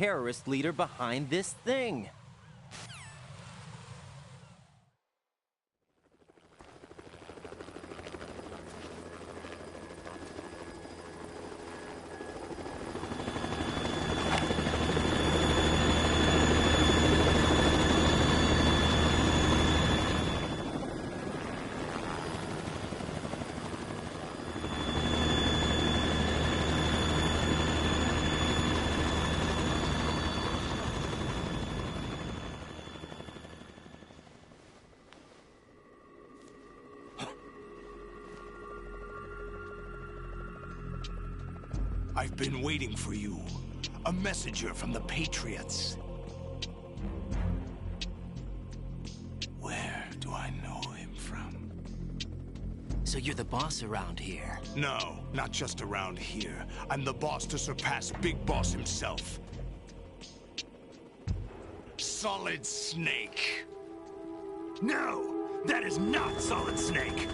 terrorist leader behind this thing. I've been waiting for you. A messenger from the Patriots. Where do I know him from? So you're the boss around here? No, not just around here. I'm the boss to surpass Big Boss himself. Solid Snake. No! That is not Solid Snake!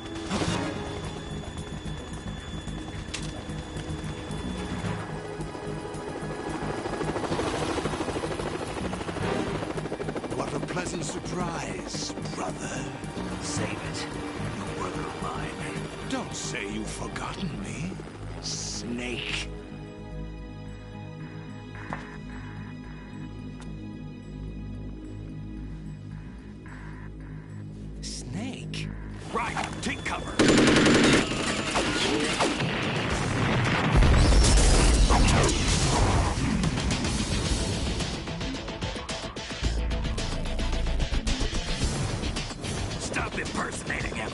What a pleasant surprise, brother. Save it. You work of mine. Don't say you've forgotten me, Snake. Snake? Right, take cover. Stop impersonating him.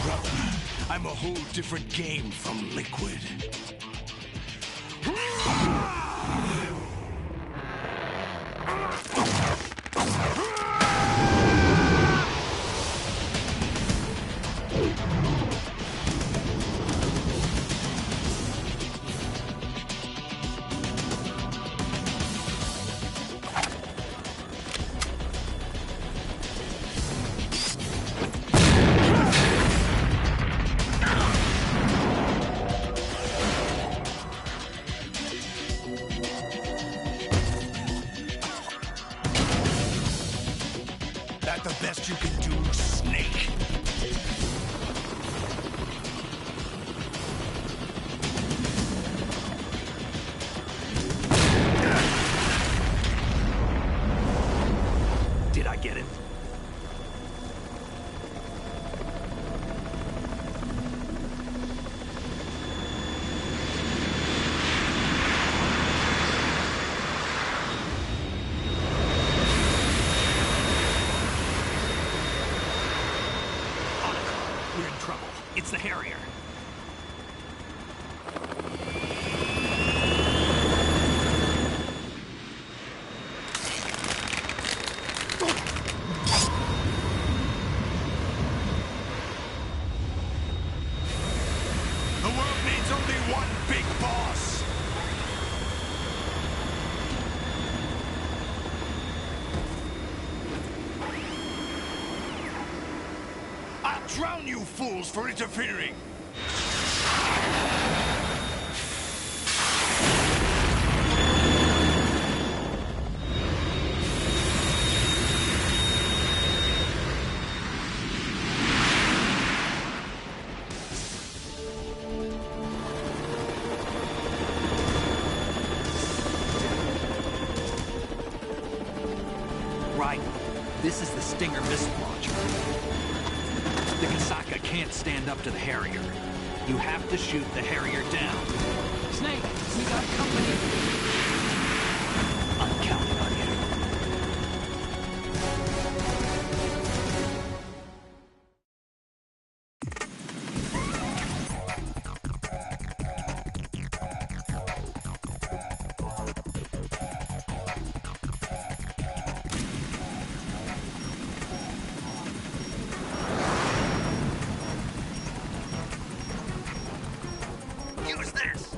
Brother, I'm a whole different game from Liquid. That the best you can do, Snake? Did I get it? We're in trouble. It's the Harrier. The world needs only one big boss. I'll drown you fools for interfering. Right. This is the Stinger missile launcher. The Kasaka can't stand up to the Harrier. You have to shoot the Harrier down. Snake, we got company. I'm counting on you. Use this!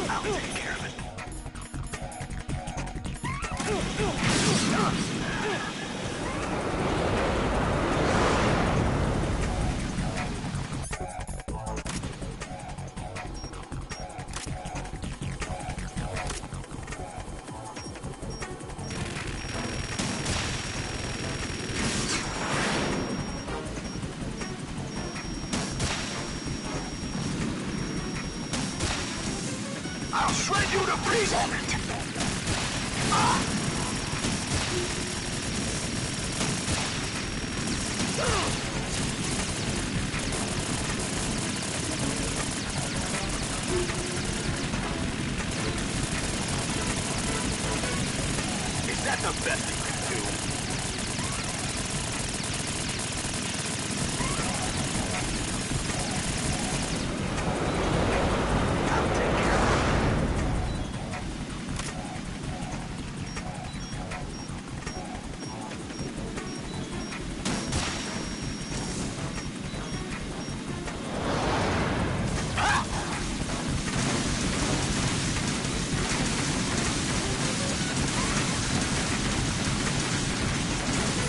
I'll take care of it. I'll shred you to pieces! Is that the best you can do? I'll take care of it.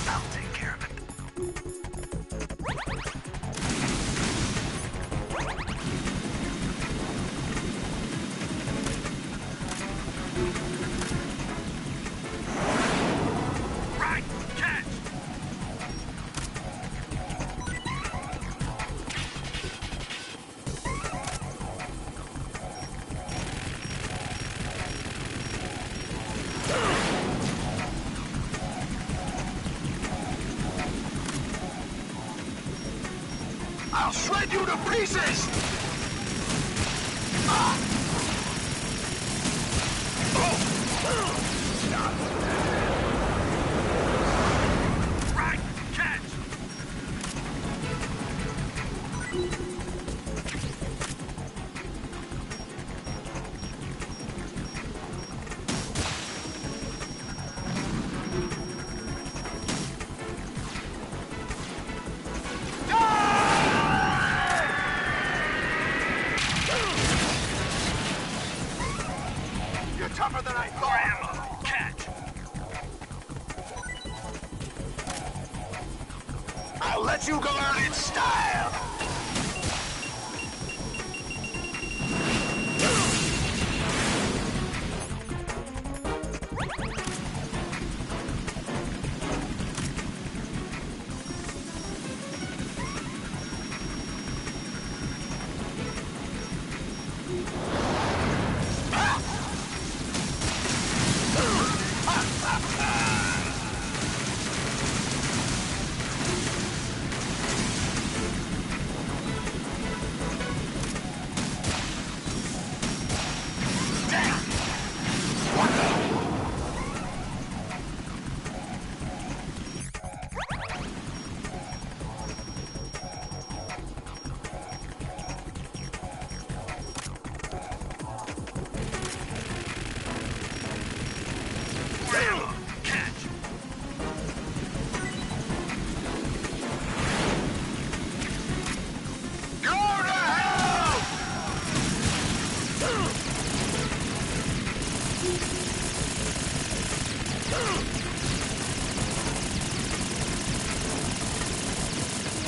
I'll take care of it. Right, catch! I'll shred you to pieces! Right, catch! You're tougher than I thought. Ammo, catch. I'll let you go out in style.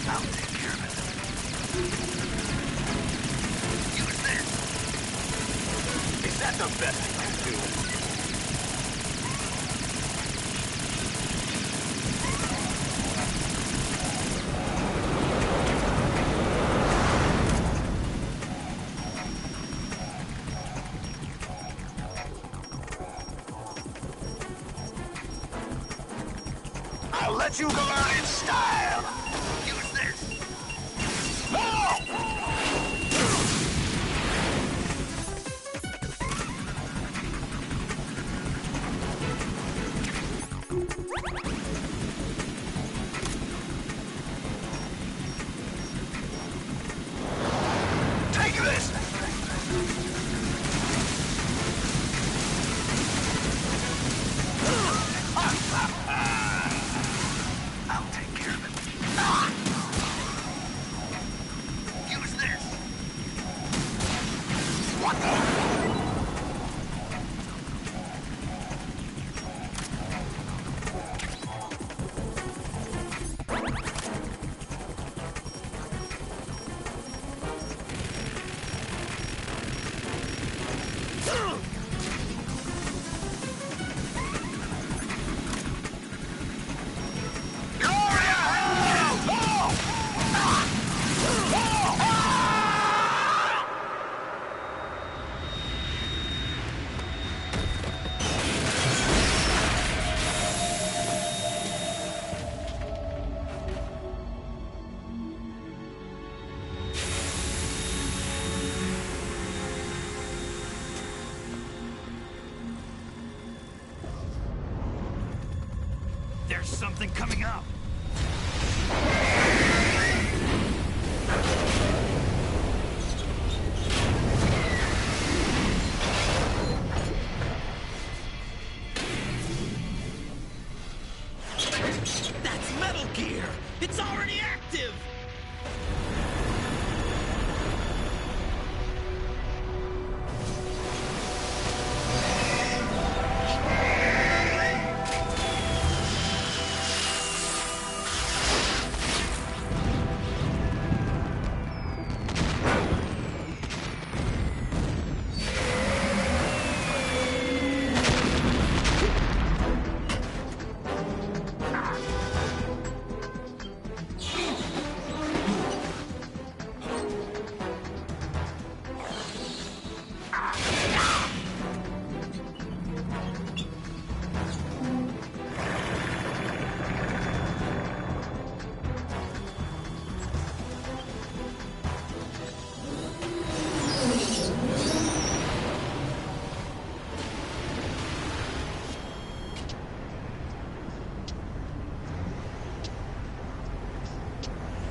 I'll take care of it. Use this. Is that the best you can do? I'll let you go out in style. Use this. Take this. I'll take care of it. There's something coming up! That's Metal Gear! It's already active!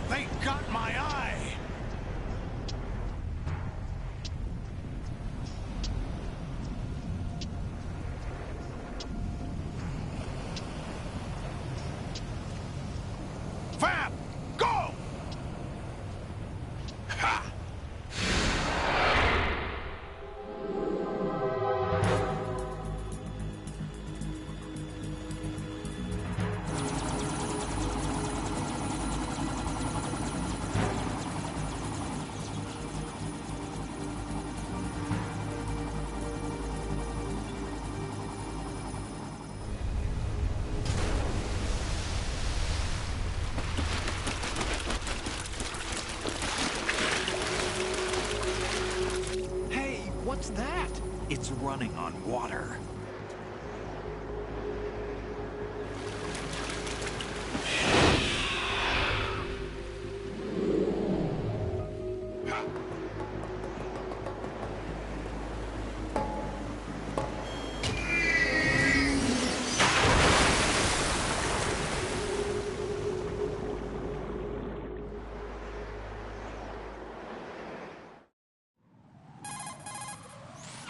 They got my eye! Fab! Go! Ha! Hey, what's that? It's running on water.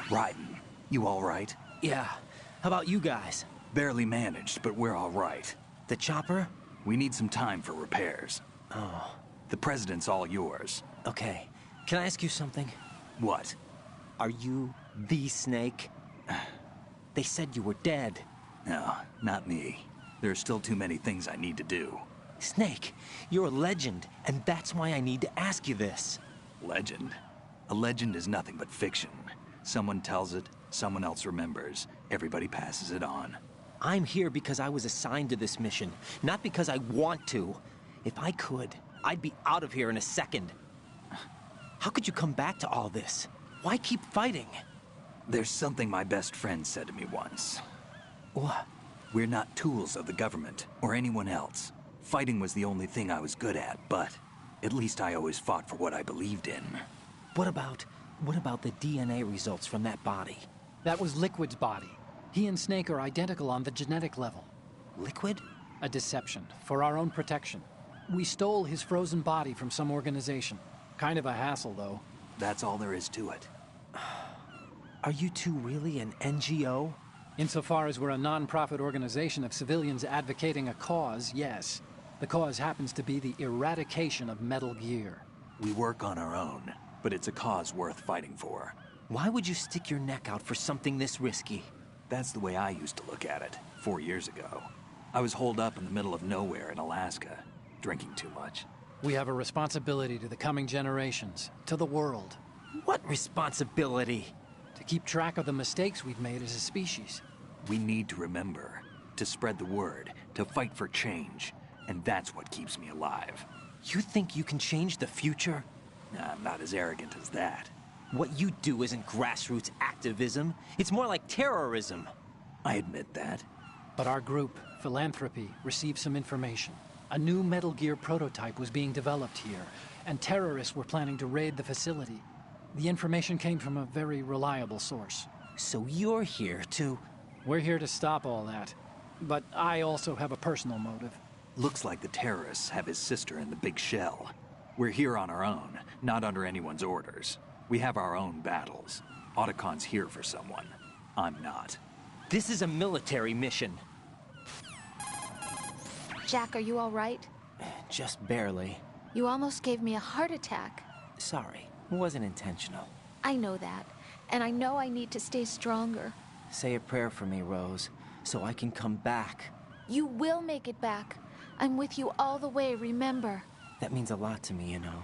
Raiden, you all right? Yeah. How about you guys? Barely managed, but we're all right. The chopper? We need some time for repairs. Oh, The president's all yours. okay. Can I ask you something? What? Are you the Snake? They said you were dead. No, not me. There are still too many things I need to do. Snake, you're a legend, and that's why I need to ask you this. Legend? A legend is nothing but fiction. Someone tells it, someone else remembers. Everybody passes it on. I'm here because I was assigned to this mission, not because I want to. If I could, I'd be out of here in a second. How could you come back to all this? Why keep fighting? There's something my best friend said to me once. What? We're not tools of the government or anyone else. Fighting was the only thing I was good at, but at least I always fought for what I believed in. What about the DNA results from that body? That was Liquid's body. He and Snake are identical on the genetic level. Liquid? A deception, for our own protection. We stole his frozen body from some organization. Kind of a hassle, though. That's all there is to it. Are you two really an NGO? Insofar as we're a non-profit organization of civilians advocating a cause, yes. The cause happens to be the eradication of Metal Gear. We work on our own, but it's a cause worth fighting for. Why would you stick your neck out for something this risky? That's the way I used to look at it, 4 years ago. I was holed up in the middle of nowhere in Alaska, drinking too much. We have a responsibility to the coming generations, to the world, What responsibility? to keep track of the mistakes we've made as a species. We need to remember, to spread the word, to fight for change, and that's what keeps me alive. You think you can change the future? I'm not as arrogant as that. What you do isn't grassroots activism. It's more like terrorism. I admit that. But our group, Philanthropy, received some information. A new Metal Gear prototype was being developed here, and terrorists were planning to raid the facility. The information came from a very reliable source. So you're here to... We're here to stop all that. But I also have a personal motive. Looks like the terrorists have his sister in the big shell. We're here on our own, not under anyone's orders. We have our own battles. Otacon's here for someone. I'm not. This is a military mission. Jack, are you all right? Just barely. You almost gave me a heart attack. Sorry, it wasn't intentional. I know that, and I know I need to stay stronger. Say a prayer for me, Rose, so I can come back. You will make it back. I'm with you all the way, remember? That means a lot to me, you know.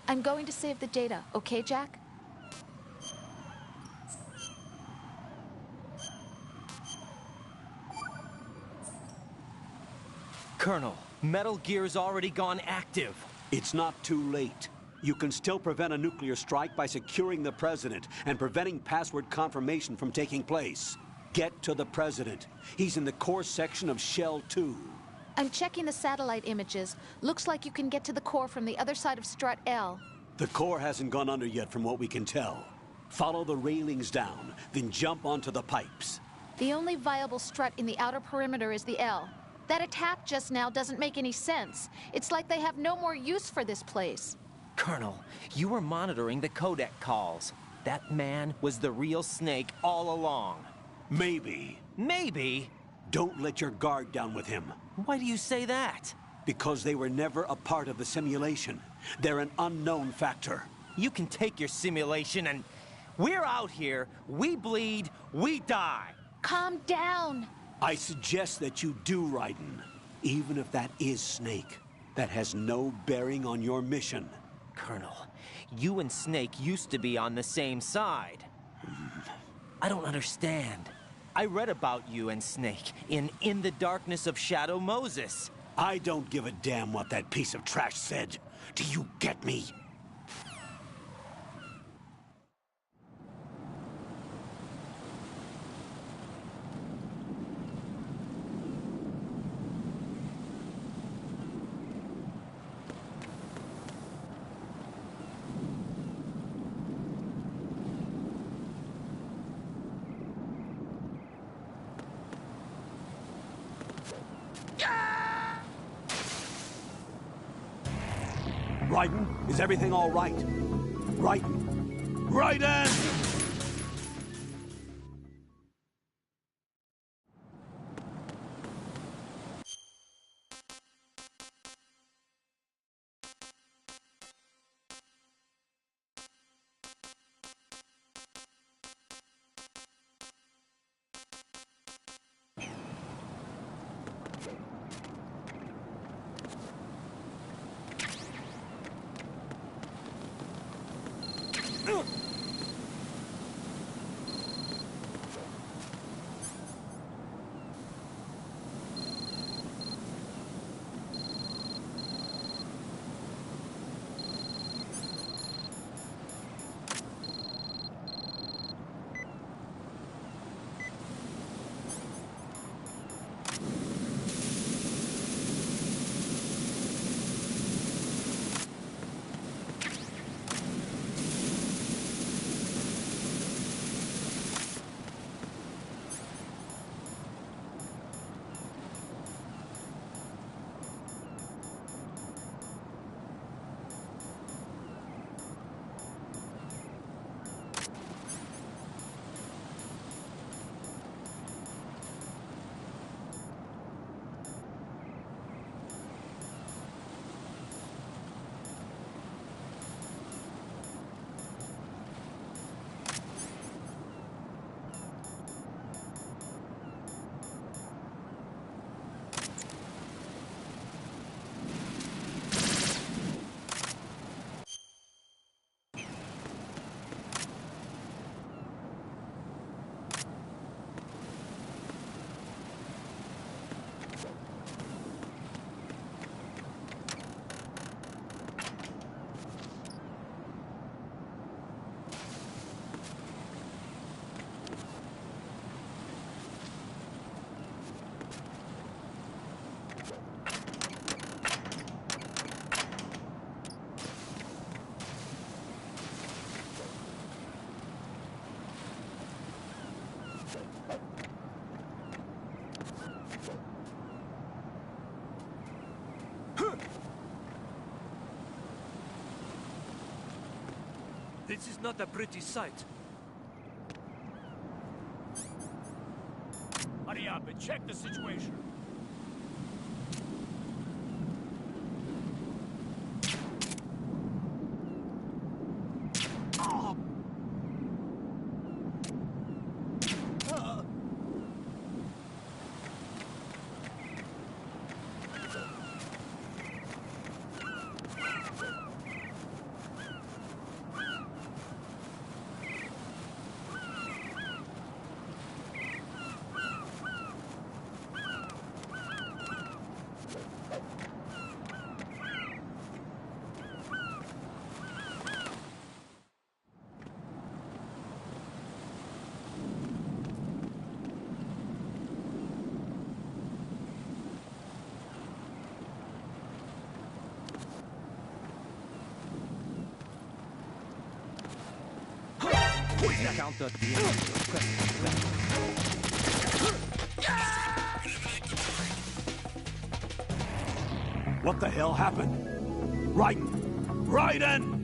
I'm going to save the data, okay, Jack? Colonel, Metal Gear's already gone active. It's not too late. You can still prevent a nuclear strike by securing the President and preventing password confirmation from taking place. Get to the President. He's in the core section of Shell 2. I'm checking the satellite images. Looks like you can get to the core from the other side of Strut L. The core hasn't gone under yet from what we can tell. Follow the railings down, then jump onto the pipes. The only viable strut in the outer perimeter is the L. That attack just now doesn't make any sense. It's like they have no more use for this place. Colonel, you were monitoring the codec calls. That man was the real Snake all along. Maybe. Maybe? Don't let your guard down with him. Why do you say that? Because they were never a part of the simulation. They're an unknown factor. You can take your simulation and... We're out here, we bleed, we die. Calm down. I suggest that you do, Raiden. Even if that is Snake. That has no bearing on your mission. Colonel, you and Snake used to be on the same side. I don't understand. I read about you and Snake in the Darkness of Shadow Moses. I don't give a damn what that piece of trash said. Do you get me? Raiden, is everything all right? Raiden! Raiden! This is not a pretty sight. Hurry up and check the situation. Count the enemies. Press What the hell happened? Raiden!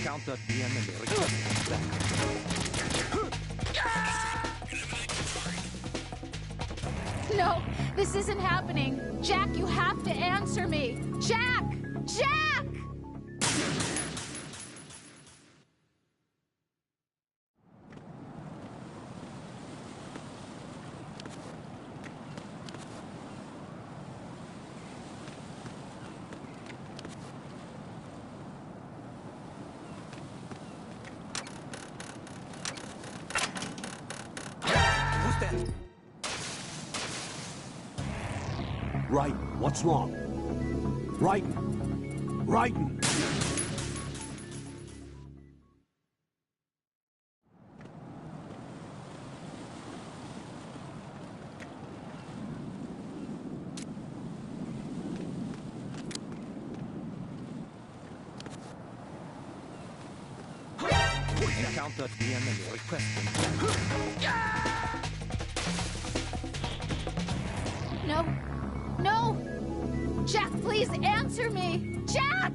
Count that the enemy requested backup. No, this isn't happening. Jack, you have to answer me. Jack! Jack! Who's that? Right, what's wrong? Right, right. Count that the enemy requested. No. No! Jack, please answer me! Jack!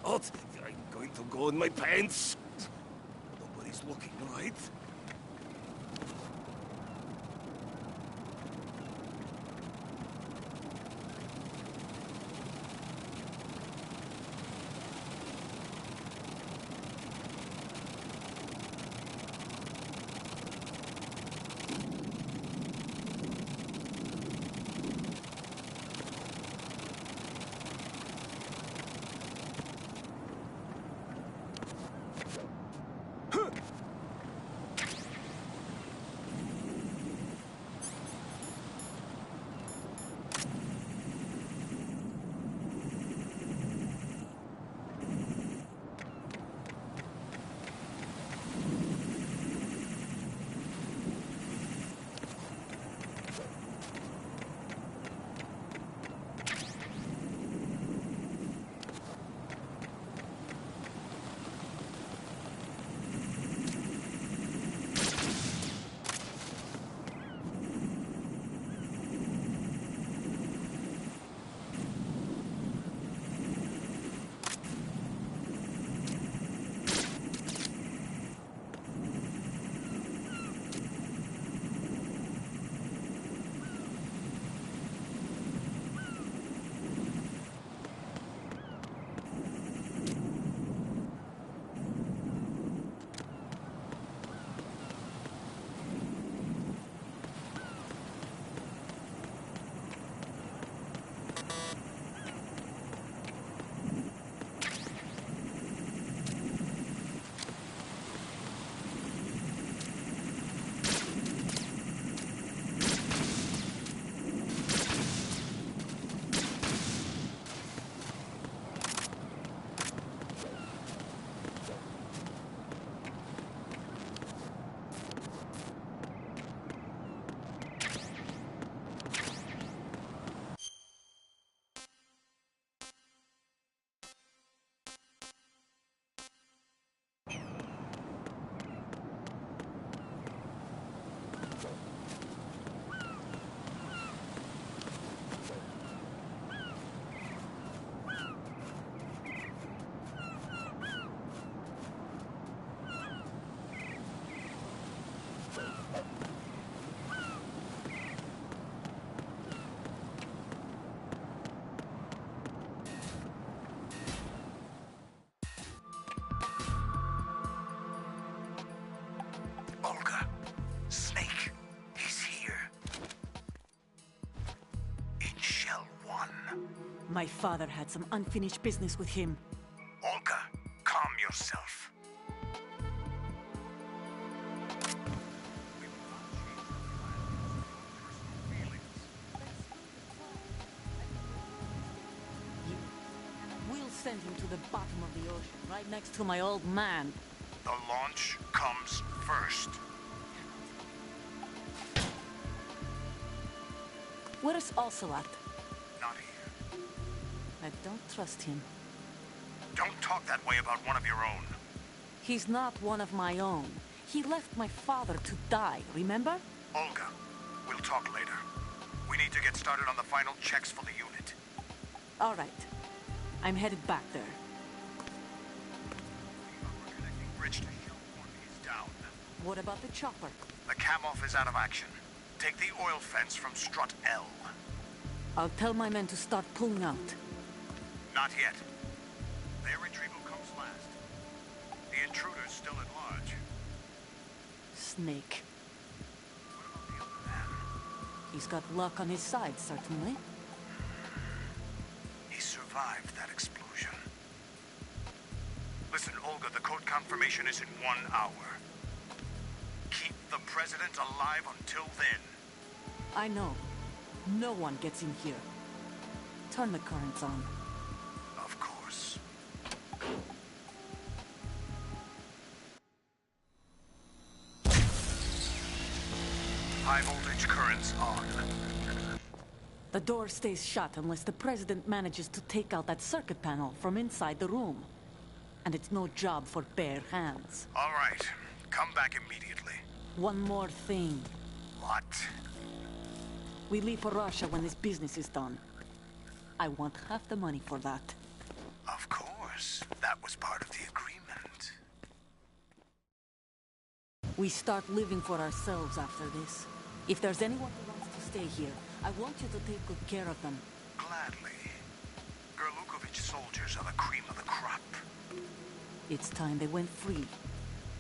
Oh, I'm going to go in my pants. Nobody's looking, right? My father had some unfinished business with him. Olga, calm yourself. We'll send him to the bottom of the ocean, right next to my old man. The launch comes first. Where's Ocelot? Not here. I don't trust him. Don't talk that way about one of your own. He's not one of my own. He left my father to die, remember? Olga, we'll talk later. We need to get started on the final checks for the unit. All right. I'm headed back there. The upper connecting bridge to Hill 1 is down. What about the chopper? The cam-off is out of action. Take the oil fence from strut L. I'll tell my men to start pulling out. Not yet. Their retrieval comes last. The intruder's still at large. Snake. What about the other man? He's got luck on his side, certainly. He survived that explosion. Listen, Olga, the code confirmation is in 1 hour. Keep the president alive until then. I know. No one gets in here. Turn the currents on. Of course. High voltage currents on. The door stays shut unless the president manages to take out that circuit panel from inside the room. And it's no job for bare hands. All right. Come back immediately. One more thing. What? We leave for Russia when this business is done. I want half the money for that. Of course. That was part of the agreement. We start living for ourselves after this. If there's anyone who wants to stay here, I want you to take good care of them. Gladly. Gerlukovich soldiers are the cream of the crop. It's time they went free.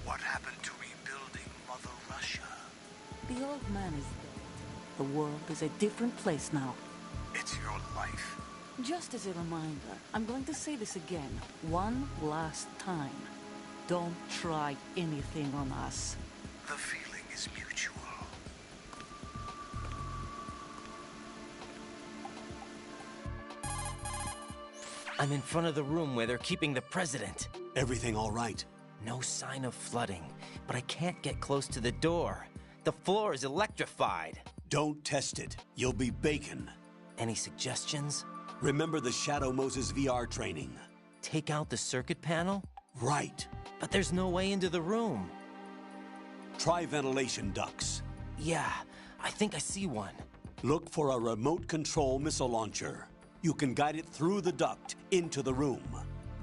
What happened to rebuilding Mother Russia? The old man is dead. The world is a different place now. It's your life. Just as a reminder, I'm going to say this again, one last time. Don't try anything on us. The feeling is mutual. I'm in front of the room where they're keeping the president. Everything all right? No sign of flooding, but I can't get close to the door. The floor is electrified. Don't test it. You'll be bacon. Any suggestions? Remember the Shadow Moses VR training? Take out the circuit panel? Right. But there's no way into the room. Try ventilation ducts. Yeah, I think I see one. Look for a remote control missile launcher. You can guide it through the duct into the room.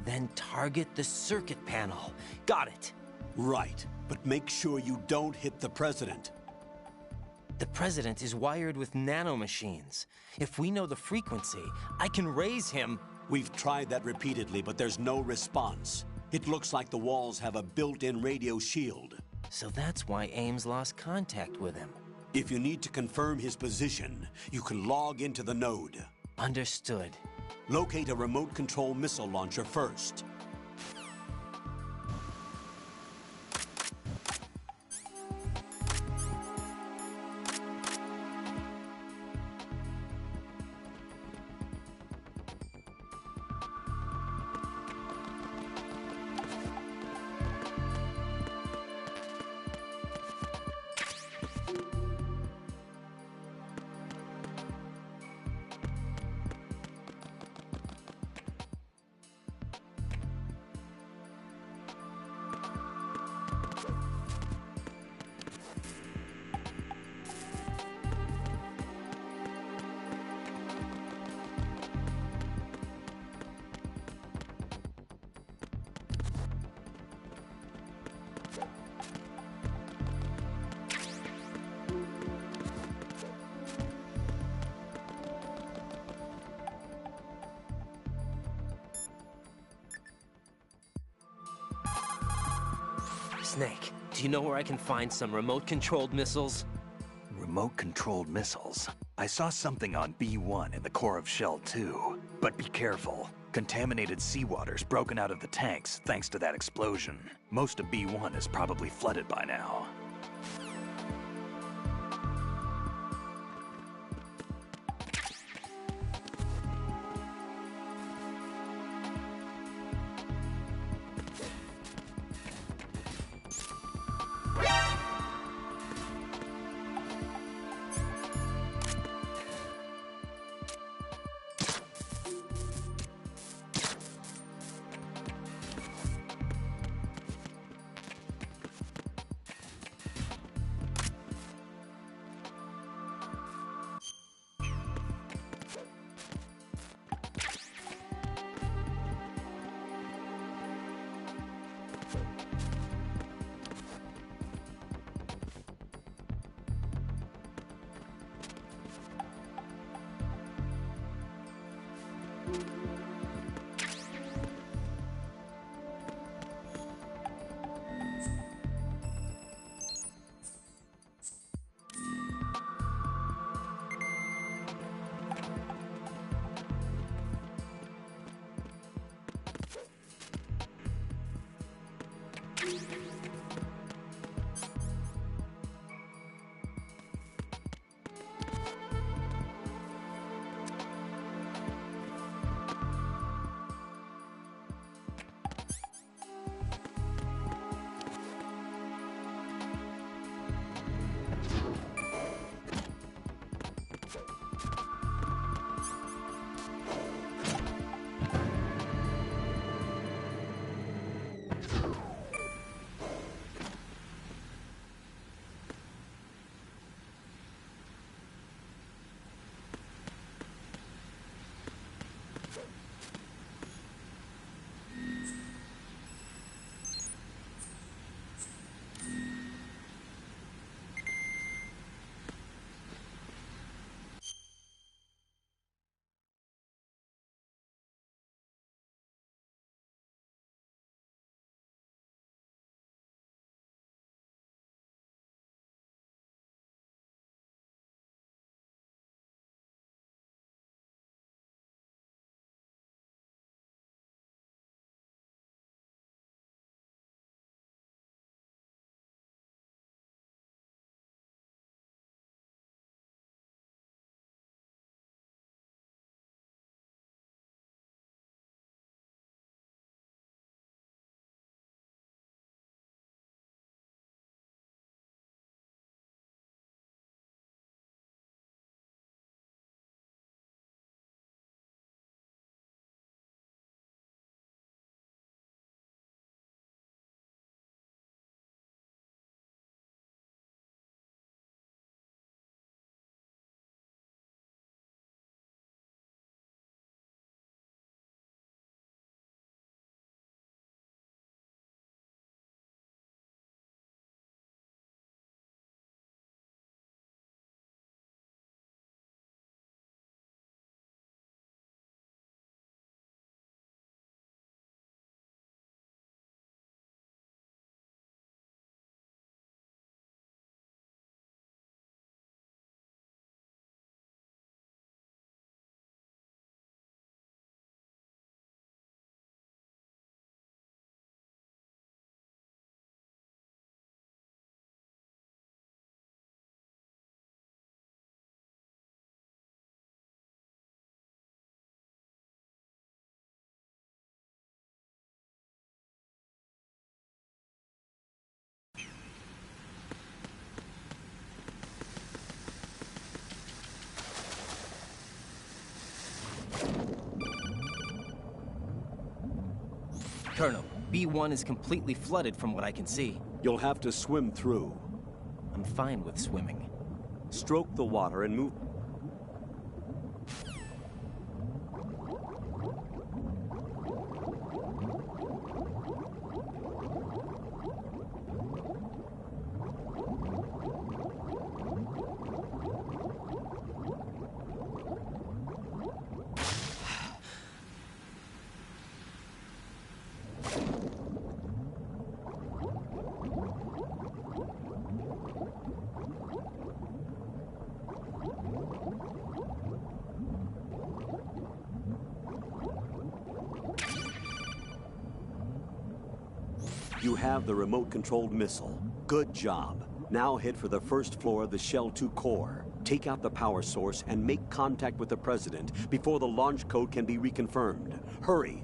Then target the circuit panel. Got it. Right, but make sure you don't hit the president. The president is wired with nanomachines. If we know the frequency, I can raise him. We've tried that repeatedly, but there's no response. It looks like the walls have a built-in radio shield. So that's why Ames lost contact with him. If you need to confirm his position, you can log into the node. Understood. Locate a remote control missile launcher first. Snake, do you know where I can find some remote-controlled missiles? Remote-controlled missiles. I saw something on B1 in the core of Shell 2, but But be careful. Contaminated seawater's broken out of the tanks thanks to that explosion. Most of B1 is probably flooded by now. Colonel, B1 is completely flooded from what I can see. You'll have to swim through. I'm fine with swimming. Stroke the water and move. You have the remote-controlled missile. Good job. Now head for the first floor of the Shell 2 core. Take out the power source and make contact with the President before the launch code can be reconfirmed. Hurry!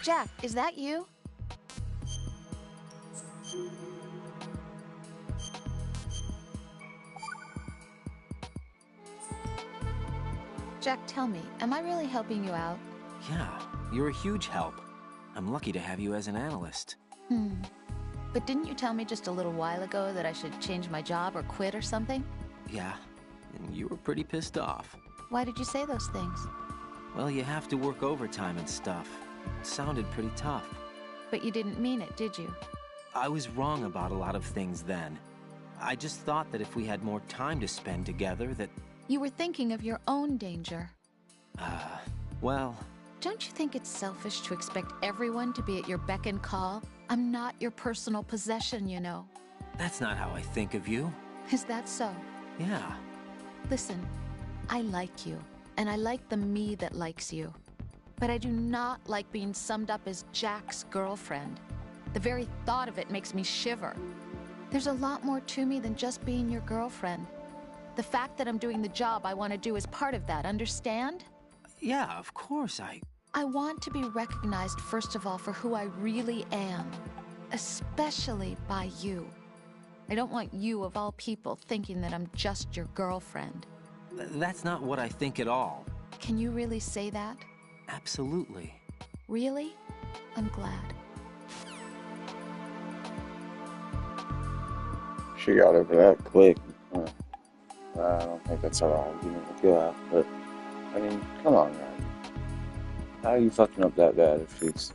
Jack, is that you? Jack, tell me, am I really helping you out? Yeah, you're a huge help. I'm lucky to have you as an analyst. But didn't you tell me just a little while ago that I should change my job or quit or something? Yeah, and you were pretty pissed off. Why did you say those things? Well, you have to work overtime and stuff. It sounded pretty tough. But you didn't mean it, did you? I was wrong about a lot of things then. I just thought that if we had more time to spend together, that... You were thinking of your own danger. Well... Don't you think it's selfish to expect everyone to be at your beck and call? I'm not your personal possession, you know. That's not how I think of you. Is that so? Yeah. Listen, I like you, and I like the me that likes you. But I do not like being summed up as Jack's girlfriend. The very thought of it makes me shiver. There's a lot more to me than just being your girlfriend. The fact that I'm doing the job I want to do is part of that, understand? Yeah, of course, I want to be recognized, first of all, for who I really am. Especially by you. I don't want you, of all people, thinking that I'm just your girlfriend. That's not what I think at all. Can you really say that? Absolutely. Really? I'm glad. She got over that quick. I don't think that's how the argument would go out, but I mean, come on, man. How are you fucking up that bad if she's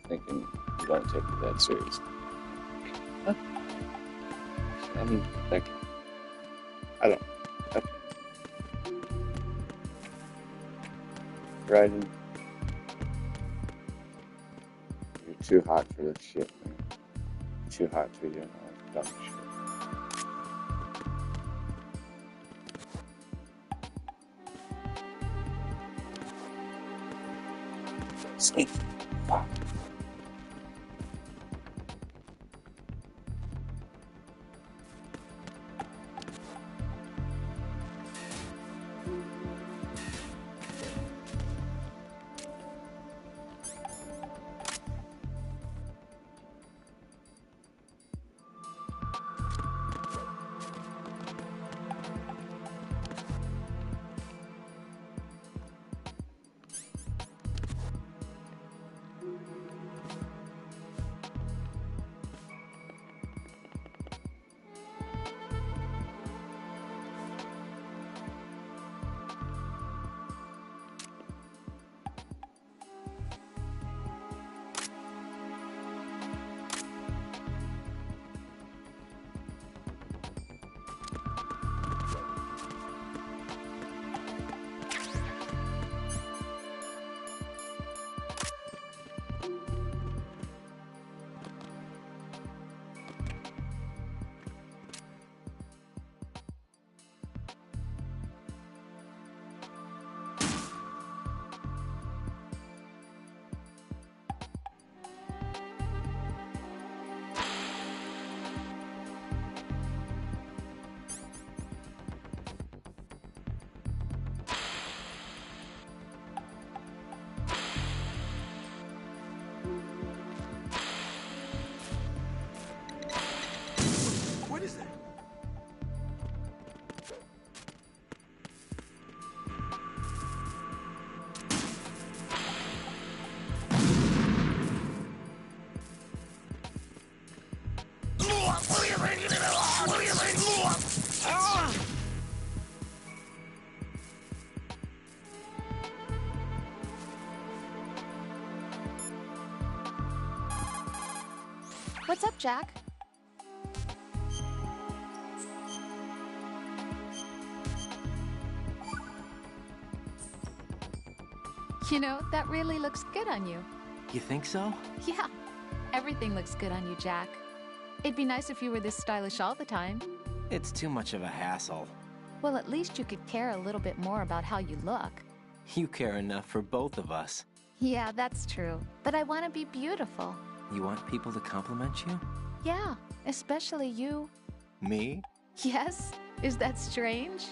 thinking you don't take it that seriously? Huh? I mean, like, I don't. Okay. Ryden, you're too hot for this shit, man. You're too hot to be doing all that dumb shit. Sleep. Fuck. What is that? What's up, Jack? You know, that really looks good on you. You think so? Yeah, everything looks good on you, Jack. It'd be nice if you were this stylish all the time. It's too much of a hassle. Well, at least you could care a little bit more about how you look. You care enough for both of us. Yeah, that's true. But I want to be beautiful. You want people to compliment you? Yeah, especially you. Me? Yes? Is that strange?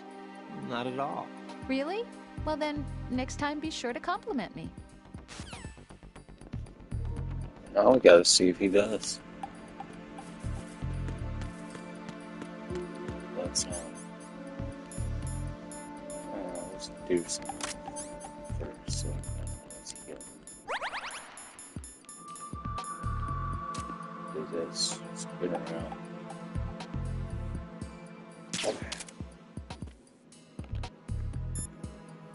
Not at all. Really? Well then, next time be sure to compliment me. Now we gotta see if he does. Let's do something first. So let's get do this. Spin around. Okay.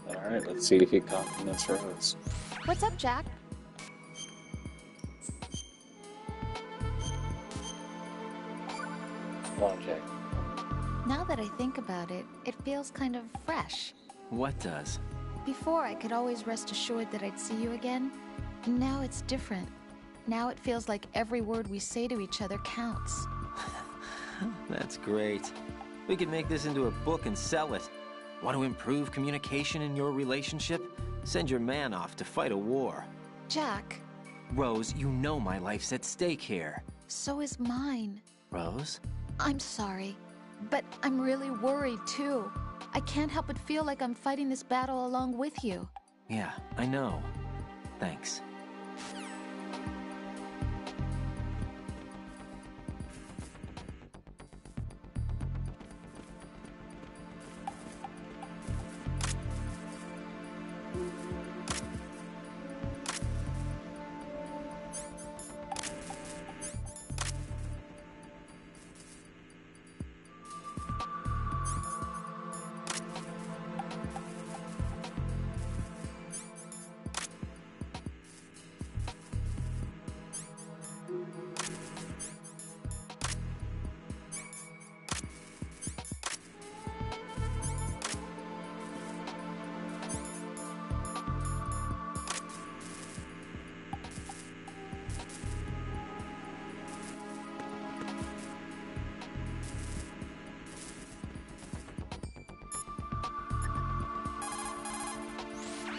Alright, let's see if he compliments Rose. What's up, Jack? Come on, Jack. Now that I think about it, it feels kind of fresh. What does? Before, I could always rest assured that I'd see you again. Now it's different. Now it feels like every word we say to each other counts. That's great. We could make this into a book and sell it. Want to improve communication in your relationship? Send your man off to fight a war. Jack, Rose, you know my life's at stake here. so is mine. Rose? I'm sorry, but I'm really worried too. I can't help but feel like I'm fighting this battle along with you. Yeah, I know. Thanks.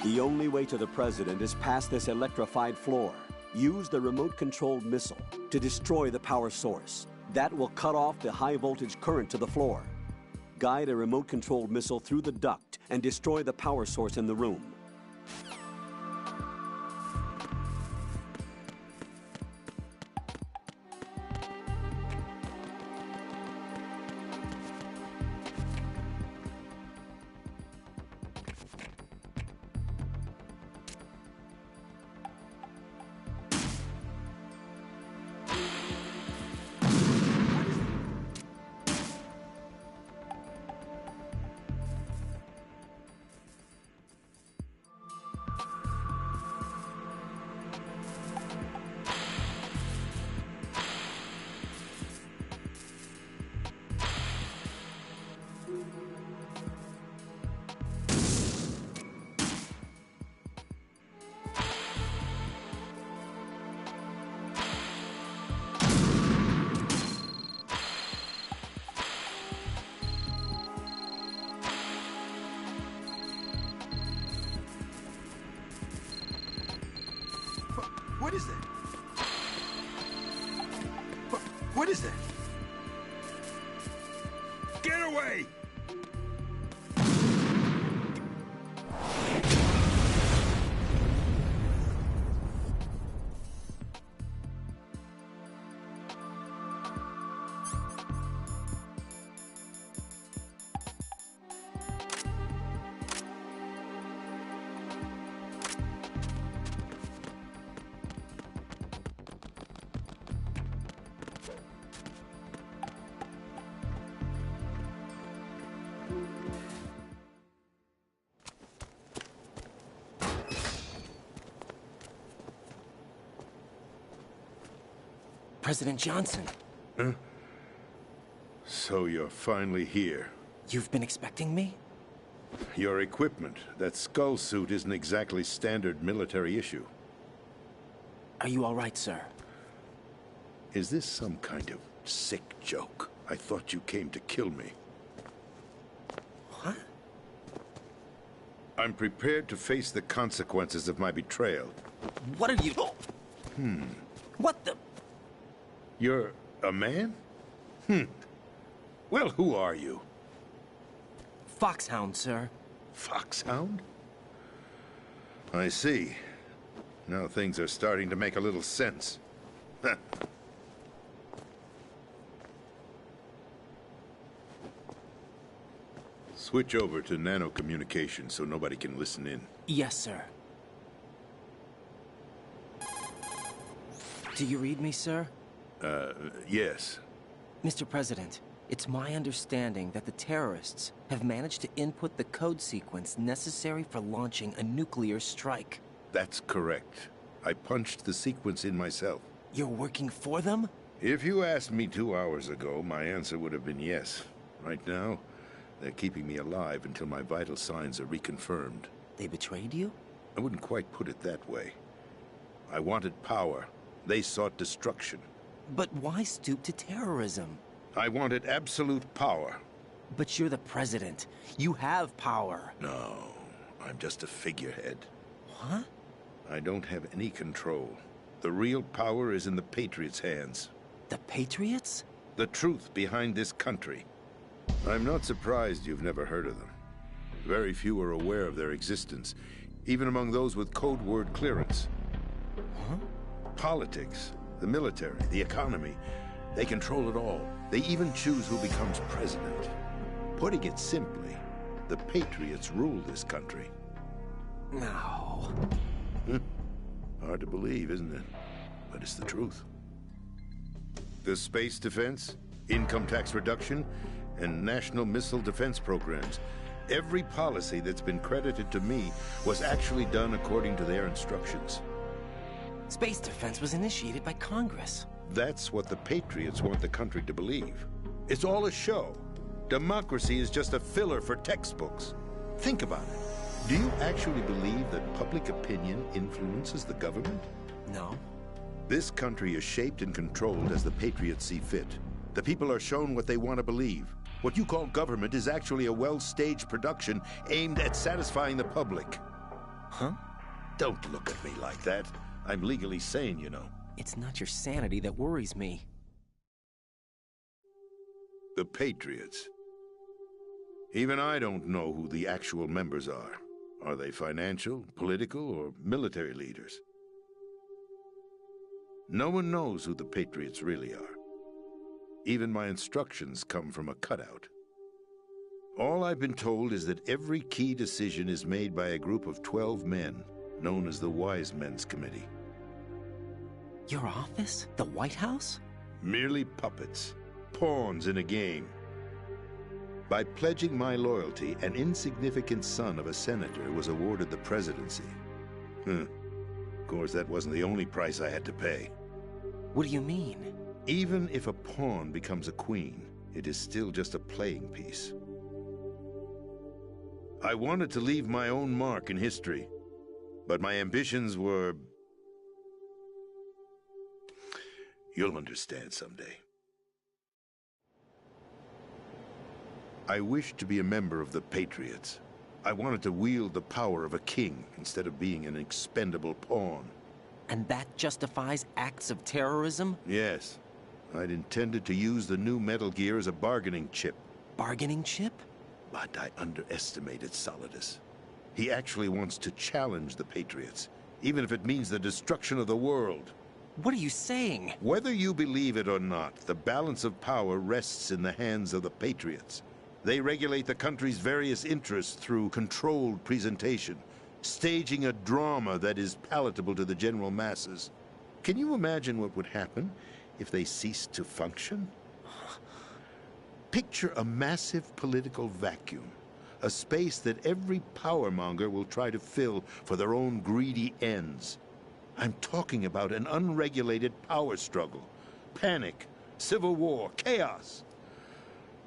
The only way to the president is past this electrified floor. Use the remote-controlled missile to destroy the power source. That will cut off the high-voltage current to the floor. Guide a remote-controlled missile through the duct and destroy the power source in the room. What is that? What is that? Get away! President Johnson. Huh? So you're finally here. You've been expecting me? Your equipment, that skull suit, isn't exactly standard military issue. Are you all right, sir? Is this some kind of sick joke? I thought you came to kill me. What? I'm prepared to face the consequences of my betrayal. What are you... What the... You're a man? Well, who are you? Foxhound, sir. Foxhound? I see. Now things are starting to make a little sense. Switch over to nano-communication so nobody can listen in. Yes, sir. Do you read me, sir? Yes. Mr. President, it's my understanding that the terrorists have managed to input the code sequence necessary for launching a nuclear strike. That's correct. I punched the sequence in myself. You're working for them? If you asked me 2 hours ago, my answer would have been yes. Right now, they're keeping me alive until my vital signs are reconfirmed. They betrayed you? I wouldn't quite put it that way. I wanted power. They sought destruction. But why stoop to terrorism? I wanted absolute power. But you're the president. You have power. No, I'm just a figurehead. What? I don't have any control. The real power is in the Patriots' hands. The Patriots? The truth behind this country. I'm not surprised you've never heard of them. Very few are aware of their existence, even among those with code word clearance. Huh? Politics, the military, the economy, they control it all. They even choose who becomes president. Putting it simply, the Patriots rule this country. No. Hard to believe, isn't it? But it's the truth. The space defense, income tax reduction, and national missile defense programs. Every policy that's been credited to me was actually done according to their instructions. Space defense was initiated by Congress. That's what the Patriots want the country to believe. It's all a show. Democracy is just a filler for textbooks. Think about it. Do you actually believe that public opinion influences the government? No. This country is shaped and controlled as the Patriots see fit. The people are shown what they want to believe. What you call government is actually a well-staged production aimed at satisfying the public. Huh? Don't look at me like that. I'm legally sane, you know. It's not your sanity that worries me. The Patriots. Even I don't know who the actual members are. Are they financial, political, or military leaders? No one knows who the Patriots really are. Even my instructions come from a cutout. All I've been told is that every key decision is made by a group of 12 men, known as the Wise Men's Committee. Your office? The White House? Merely puppets, pawns in a game. By pledging my loyalty, an insignificant son of a senator was awarded the presidency. Of course, that wasn't the only price I had to pay. What do you mean? Even if a pawn becomes a queen, it is still just a playing piece. I wanted to leave my own mark in history, but my ambitions were... You'll understand someday. I wished to be a member of the Patriots. I wanted to wield the power of a king instead of being an expendable pawn. And that justifies acts of terrorism? Yes. I'd intended to use the new Metal Gear as a bargaining chip. Bargaining chip? But I underestimated Solidus. He actually wants to challenge the Patriots, even if it means the destruction of the world. What are you saying? Whether you believe it or not, the balance of power rests in the hands of the Patriots. They regulate the country's various interests through controlled presentation, staging a drama that is palatable to the general masses. Can you imagine what would happen if they ceased to function? Picture a massive political vacuum, a space that every powermonger will try to fill for their own greedy ends. I'm talking about an unregulated power struggle, panic, civil war, chaos.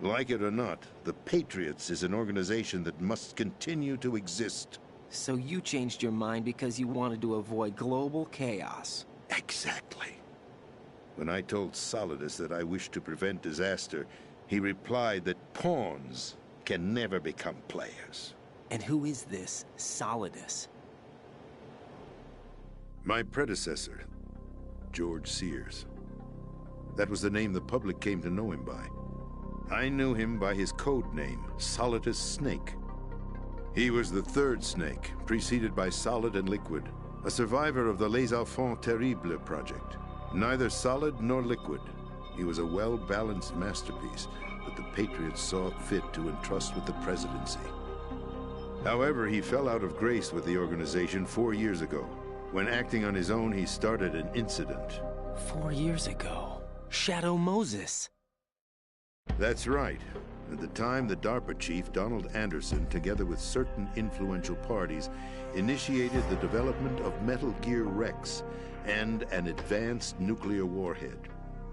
Like it or not, the Patriots is an organization that must continue to exist. So you changed your mind because you wanted to avoid global chaos. Exactly. When I told Solidus that I wished to prevent disaster, he replied that pawns can never become players. And who is this Solidus? My predecessor, George Sears. That was the name the public came to know him by. I knew him by his code name, Solidus Snake. He was the third Snake, preceded by Solid and Liquid, a survivor of the Les Enfants Terribles project. Neither solid nor liquid, he was a well-balanced masterpiece that the Patriots saw fit to entrust with the presidency. However, he fell out of grace with the organization 4 years ago. When acting on his own, he started an incident. 4 years ago? Shadow Moses. That's right. At the time, the DARPA chief, Donald Anderson, together with certain influential parties, initiated the development of Metal Gear Rex and an advanced nuclear warhead.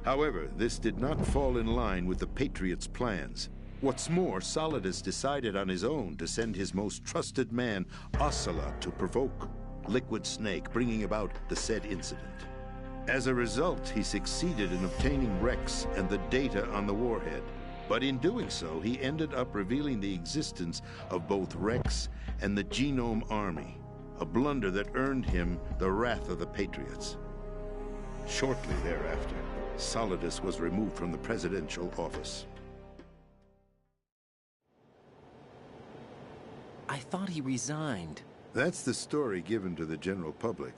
However, this did not fall in line with the Patriots' plans. What's more, Solidus decided on his own to send his most trusted man, Ocelot, to provoke Liquid Snake, bringing about the said incident. As a result, he succeeded in obtaining Rex and the data on the warhead. But in doing so, he ended up revealing the existence of both Rex and the Genome Army, a blunder that earned him the wrath of the Patriots. Shortly thereafter, Solidus was removed from the presidential office. I thought he resigned. That's the story given to the general public.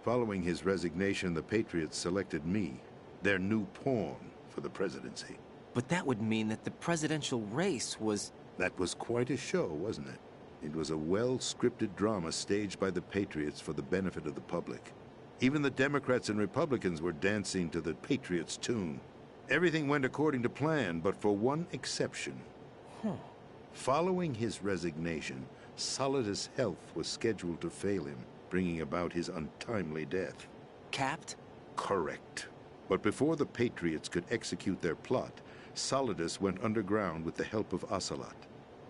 Following his resignation, the Patriots selected me, their new pawn, for the presidency. But that would mean that the presidential race was... That was quite a show, wasn't it? It was a well-scripted drama staged by the Patriots for the benefit of the public. Even the Democrats and Republicans were dancing to the Patriots' tune. Everything went according to plan, but for one exception. Following his resignation, Solidus' health was scheduled to fail him, bringing about his untimely death. Capped? Correct. But before the Patriots could execute their plot, Solidus went underground with the help of Ocelot.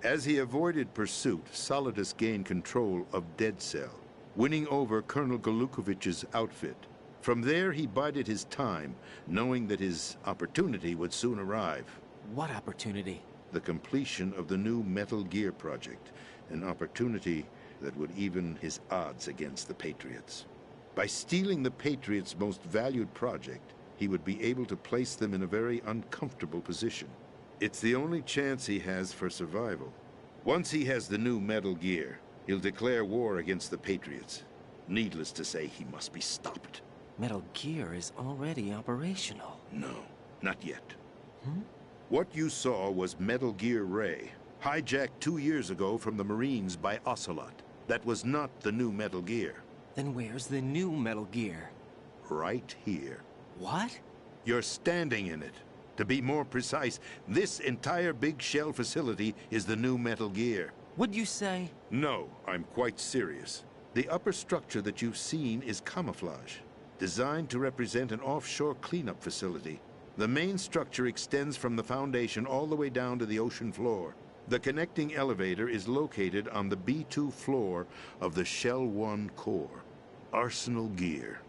As he avoided pursuit, Solidus gained control of Dead Cell, winning over Colonel Golukovich's outfit. From there, he bided his time, knowing that his opportunity would soon arrive. What opportunity? The completion of the new Metal Gear project, an opportunity that would even his odds against the Patriots. By stealing the Patriots' most valued project, he would be able to place them in a very uncomfortable position. It's the only chance he has for survival. Once he has the new Metal Gear, he'll declare war against the Patriots. Needless to say, he must be stopped. Metal Gear is already operational. No, not yet. What you saw was Metal Gear Ray, hijacked 2 years ago from the Marines by Ocelot. That was not the new Metal Gear. Then where's the new Metal Gear? Right here. What? You're standing in it. To be more precise, this entire big shell facility is the new Metal Gear. What'd you say? No, I'm quite serious. The upper structure that you've seen is camouflage, designed to represent an offshore cleanup facility. The main structure extends from the foundation all the way down to the ocean floor. The connecting elevator is located on the B2 floor of the Shell 1 core. Arsenal Gear.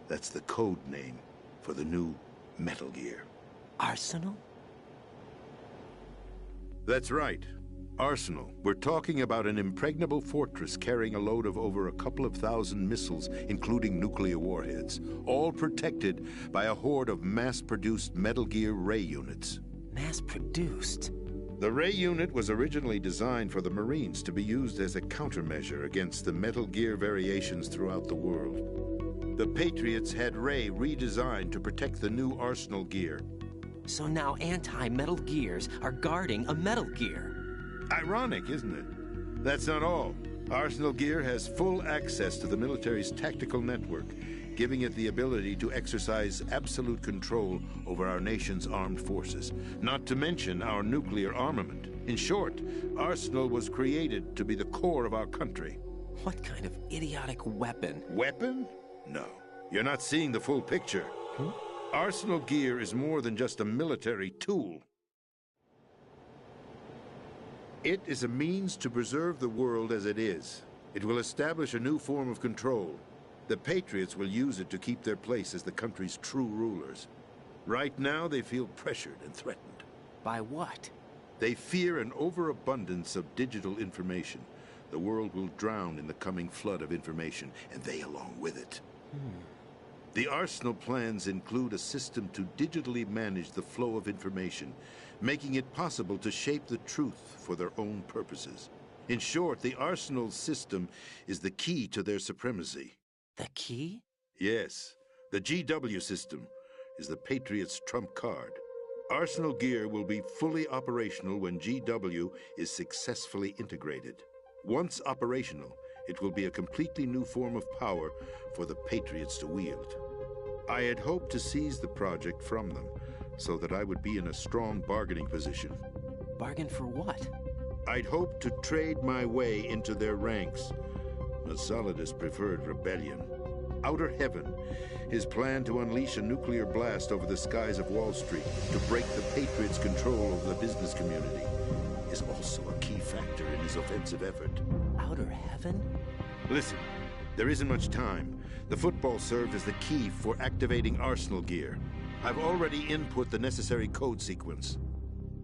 That's the code name for the new Metal Gear. Arsenal? That's right. Arsenal. We're talking about an impregnable fortress carrying a load of over a couple of thousand missiles, including nuclear warheads, all protected by a horde of mass-produced Metal Gear Ray units. Mass-produced? The Ray unit was originally designed for the Marines to be used as a countermeasure against the Metal Gear variations throughout the world. The Patriots had Ray redesigned to protect the new Arsenal Gear. So now anti-Metal Gears are guarding a Metal Gear. Ironic, isn't it? That's not all. Arsenal Gear has full access to the military's tactical network, giving it the ability to exercise absolute control over our nation's armed forces, not to mention our nuclear armament. In short, Arsenal was created to be the core of our country. What kind of idiotic weapon? Weapon? No. You're not seeing the full picture. Arsenal Gear is more than just a military tool. It is a means to preserve the world as it is. It will establish a new form of control. The Patriots will use it to keep their place as the country's true rulers. Right now, they feel pressured and threatened. By what? They fear an overabundance of digital information. The world will drown in the coming flood of information, and they along with it. The Arsenal plans include a system to digitally manage the flow of information, making it possible to shape the truth for their own purposes. In short, the Arsenal system is the key to their supremacy. The key? Yes. The GW system is the Patriots' trump card. Arsenal Gear will be fully operational when GW is successfully integrated. Once operational, it will be a completely new form of power for the Patriots to wield. I had hoped to seize the project from them, so that I would be in a strong bargaining position. Bargain for what? I'd hoped to trade my way into their ranks. But Solidus preferred rebellion. Outer Heaven, his plan to unleash a nuclear blast over the skies of Wall Street to break the Patriots' control of the business community, is also a key factor in his offensive effort. Outer Heaven? Listen, there isn't much time. The football served as the key for activating Arsenal Gear. I've already input the necessary code sequence.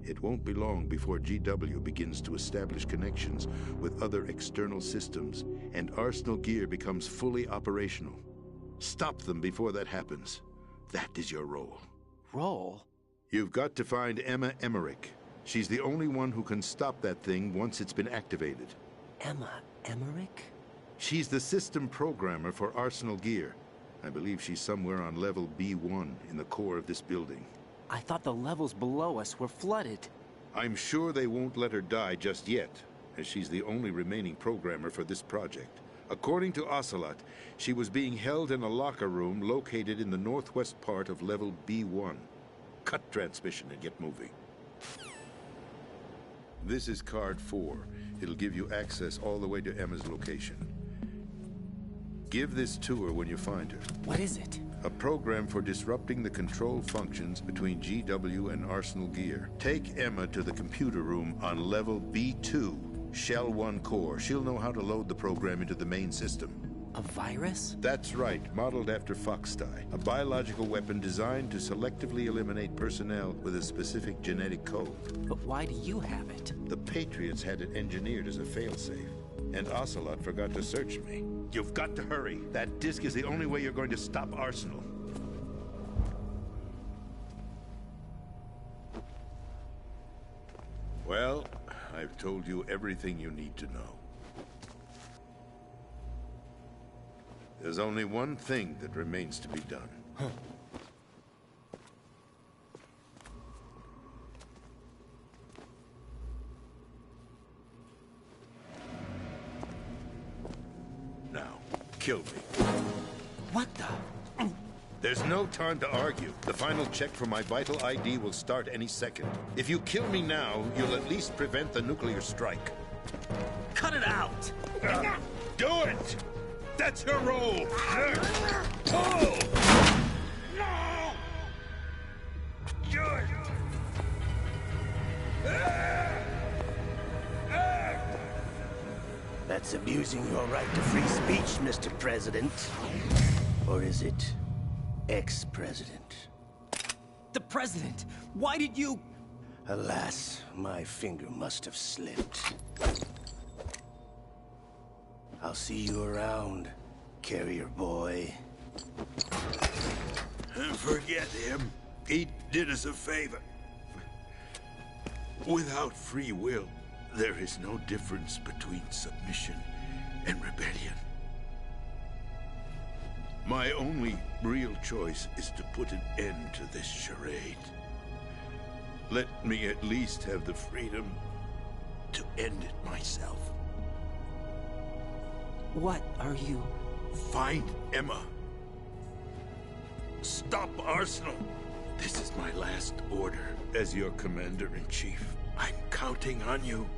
It won't be long before GW begins to establish connections with other external systems, and Arsenal gear becomes fully operational. Stop them before that happens. That is your role. Roll? You've got to find Emma Emmerich. She's the only one who can stop that thing once it's been activated. Emma Emmerich? She's the system programmer for Arsenal gear. I believe she's somewhere on level B1 in the core of this building. I thought the levels below us were flooded. I'm sure they won't let her die just yet, as she's the only remaining programmer for this project. According to Ocelot, she was being held in a locker room located in the northwest part of level B1. Cut transmission and get moving. This is card 4. It'll give you access all the way to Emma's location. Give this to her when you find her. What is it? A program for disrupting the control functions between GW and Arsenal gear. Take Emma to the computer room on level B2, Shell 1 core. She'll know how to load the program into the main system. A virus? That's right, modeled after Foxdie. A biological weapon designed to selectively eliminate personnel with a specific genetic code. But why do you have it? The Patriots had it engineered as a failsafe, and Ocelot forgot to search me. You've got to hurry. That disk is the only way you're going to stop Arsenal. Well, I've told you everything you need to know. There's only one thing that remains to be done. Huh. Now, kill me. What the? There's no time to argue. The final check for my vital ID will start any second. If you kill me now, you'll at least prevent the nuclear strike. Cut it out! Do it! That's your role! Pull! No! Good! That's abusing your right to free speech, Mr. President. Or is it ex-president? The president! Why did you... Alas, my finger must have slipped. I'll see you around, carrier boy. Forget him. He did us a favor. Without free will, there is no difference between submission and rebellion. My only real choice is to put an end to this charade. Let me at least have the freedom to end it myself. What are you... Find Emma. Stop Arsenal. This is my last order as your commander-in-chief. I'm counting on you.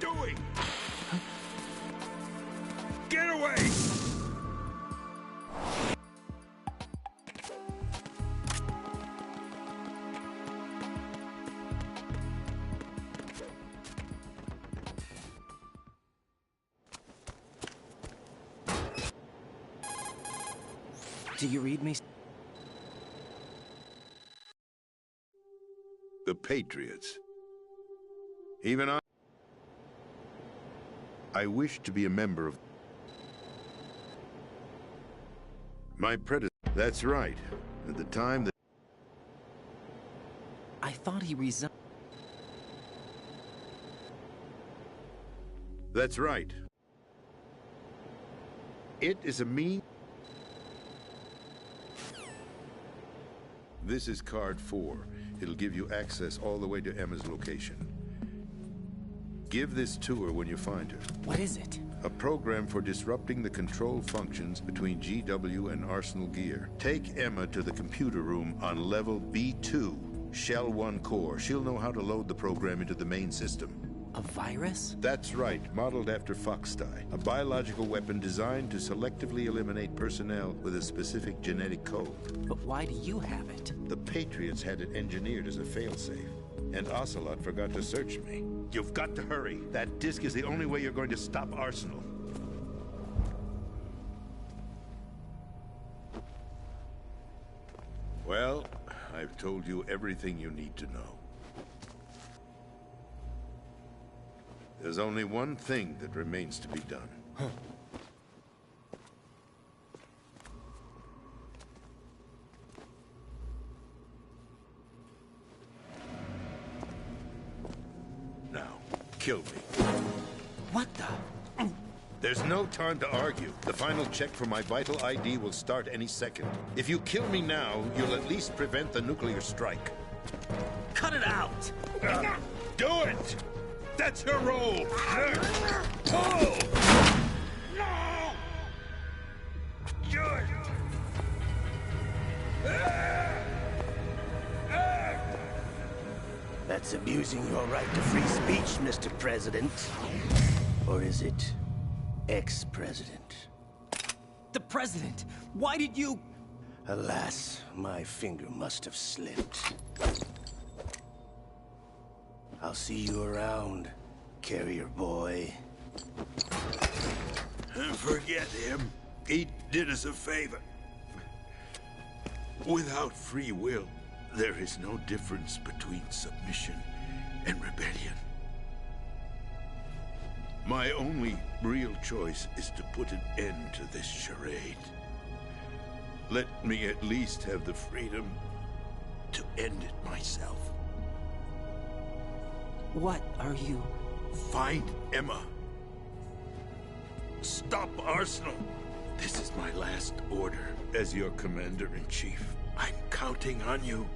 doing? Get away! Do you read me? The Patriots. Even I wish to be a member of my predecessor. That's right. At the time that I thought he resigned. That's right. It is a mean. This is card 4. It'll give you access all the way to Emma's location. Give this to her when you find her. What is it? A program for disrupting the control functions between GW and Arsenal Gear. Take Emma to the computer room on level B2, Shell 1 core. She'll know how to load the program into the main system. A virus? That's right, modeled after Foxdie. A biological weapon designed to selectively eliminate personnel with a specific genetic code. But why do you have it? The Patriots had it engineered as a failsafe. And Ocelot forgot to search me. You've got to hurry. That disk is the only way you're going to stop Arsenal. Well, I've told you everything you need to know. There's only one thing that remains to be done. Huh. Now, kill me. What the? There's no time to argue. The final check for my vital ID will start any second. If you kill me now, you'll at least prevent the nuclear strike. Cut it out! Do it! That's her role! Pull! No! Good! That's abusing your right to free speech, Mr. President. Or is it ex-president? The president! Why did you... Alas, my finger must have slipped. I'll see you around, carrier boy. Forget him. He did us a favor. Without free will, there is no difference between submission and rebellion. My only real choice is to put an end to this charade. Let me at least have the freedom to end it myself. What are you... Find Emma. Stop Arsenal. This is my last order as your commander-in-chief. I'm counting on you.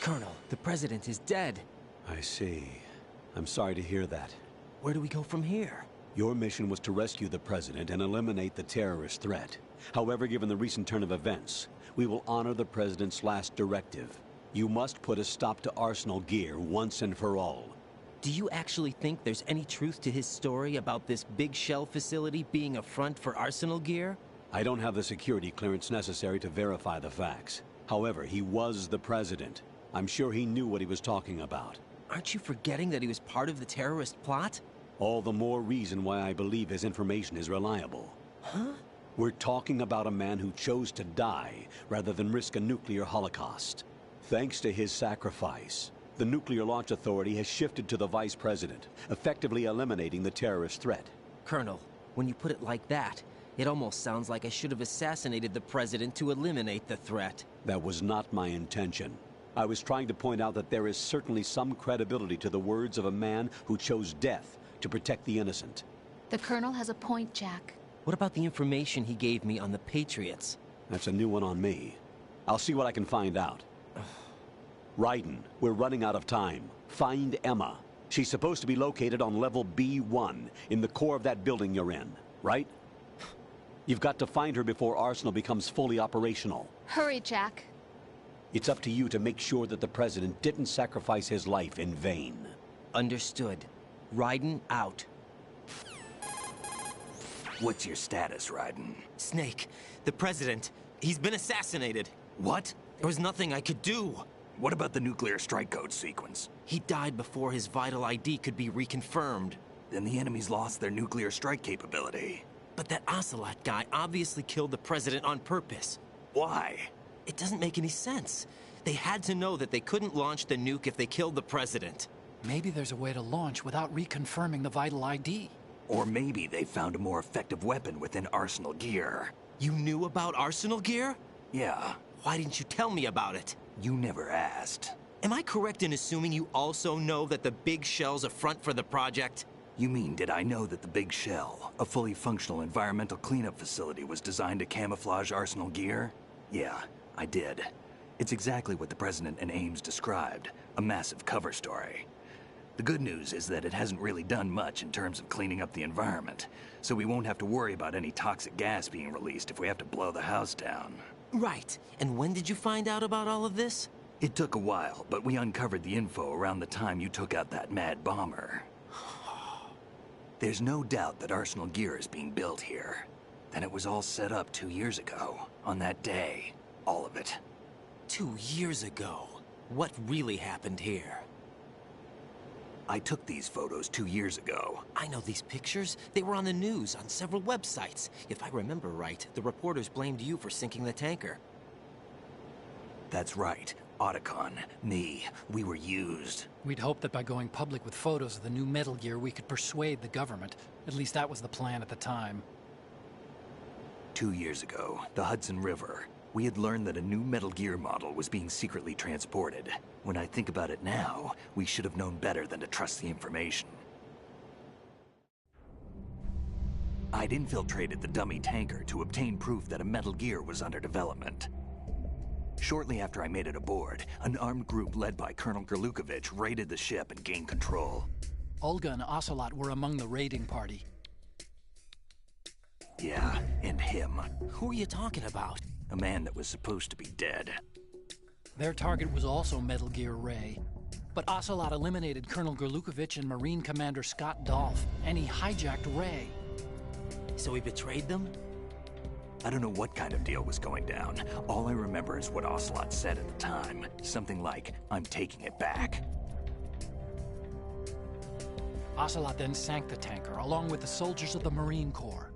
Colonel, the president is dead. I see. I'm sorry to hear that. Where do we go from here? Your mission was to rescue the president and eliminate the terrorist threat. However, given the recent turn of events, we will honor the president's last directive. You must put a stop to Arsenal Gear once and for all. Do you actually think there's any truth to his story about this big shell facility being a front for Arsenal Gear? I don't have the security clearance necessary to verify the facts. However, he was the president. I'm sure he knew what he was talking about. Aren't you forgetting that he was part of the terrorist plot? All the more reason why I believe his information is reliable. Huh? We're talking about a man who chose to die rather than risk a nuclear holocaust. Thanks to his sacrifice, the Nuclear Launch Authority has shifted to the Vice President, effectively eliminating the terrorist threat. Colonel, when you put it like that, it almost sounds like I should have assassinated the President to eliminate the threat. That was not my intention. I was trying to point out that there is certainly some credibility to the words of a man who chose death to protect the innocent. The Colonel has a point, Jack. What about the information he gave me on the Patriots? That's a new one on me. I'll see what I can find out. Raiden, we're running out of time. Find Emma. She's supposed to be located on level B1, in the core of that building you're in, right? You've got to find her before Arsenal becomes fully operational. Hurry, Jack. It's up to you to make sure that the President didn't sacrifice his life in vain. Understood. Raiden out. What's your status, Raiden? Snake, the President, he's been assassinated. What? There was nothing I could do. What about the nuclear strike code sequence? He died before his vital ID could be reconfirmed. Then the enemy's lost their nuclear strike capability. But that Ocelot guy obviously killed the President on purpose. Why? It doesn't make any sense. They had to know that they couldn't launch the nuke if they killed the President. Maybe there's a way to launch without reconfirming the vital ID. Or maybe they found a more effective weapon within Arsenal gear. You knew about Arsenal gear? Yeah. Why didn't you tell me about it? You never asked. Am I correct in assuming you also know that the Big Shell's a front for the project? You mean, did I know that the Big Shell, a fully functional environmental cleanup facility, was designed to camouflage Arsenal gear? Yeah, I did. It's exactly what the President and Ames described, a massive cover story. The good news is that it hasn't really done much in terms of cleaning up the environment, so we won't have to worry about any toxic gas being released if we have to blow the house down. Right. And when did you find out about all of this? It took a while, but we uncovered the info around the time you took out that mad bomber. There's no doubt that Arsenal gear is being built here. Then it was all set up 2 years ago, on that day. All of it. 2 years ago? What really happened here? I took these photos 2 years ago. I know these pictures. They were on the news, on several websites. If I remember right, the reporters blamed you for sinking the tanker. That's right. Otacon, me, we were used. We'd hoped that by going public with photos of the new Metal Gear, we could persuade the government. At least that was the plan at the time. 2 years ago, the Hudson River. We had learned that a new Metal Gear model was being secretly transported. When I think about it now, we should have known better than to trust the information. I'd infiltrated the dummy tanker to obtain proof that a Metal Gear was under development. Shortly after I made it aboard, an armed group led by Colonel Gerlukovich raided the ship and gained control. Olga and Ocelot were among the raiding party. Yeah, and him. Who are you talking about? A man that was supposed to be dead. Their target was also Metal Gear Ray. But Ocelot eliminated Colonel Gerlukovich and Marine Commander Scott Dolph, and he hijacked Ray. So he betrayed them? I don't know what kind of deal was going down. All I remember is what Ocelot said at the time. Something like, "I'm taking it back." Ocelot then sank the tanker, along with the soldiers of the Marine Corps.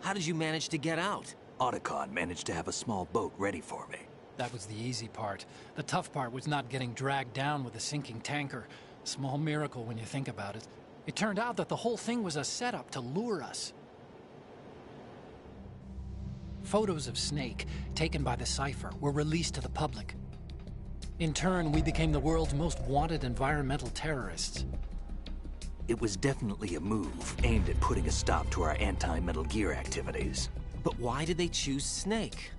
How did you manage to get out? Otacon managed to have a small boat ready for me. That was the easy part. The tough part was not getting dragged down with a sinking tanker. Small miracle when you think about it. It turned out that the whole thing was a setup to lure us. Photos of Snake, taken by the Cypher, were released to the public. In turn, we became the world's most wanted environmental terrorists. It was definitely a move aimed at putting a stop to our anti-Metal Gear activities. But why did they choose Snake?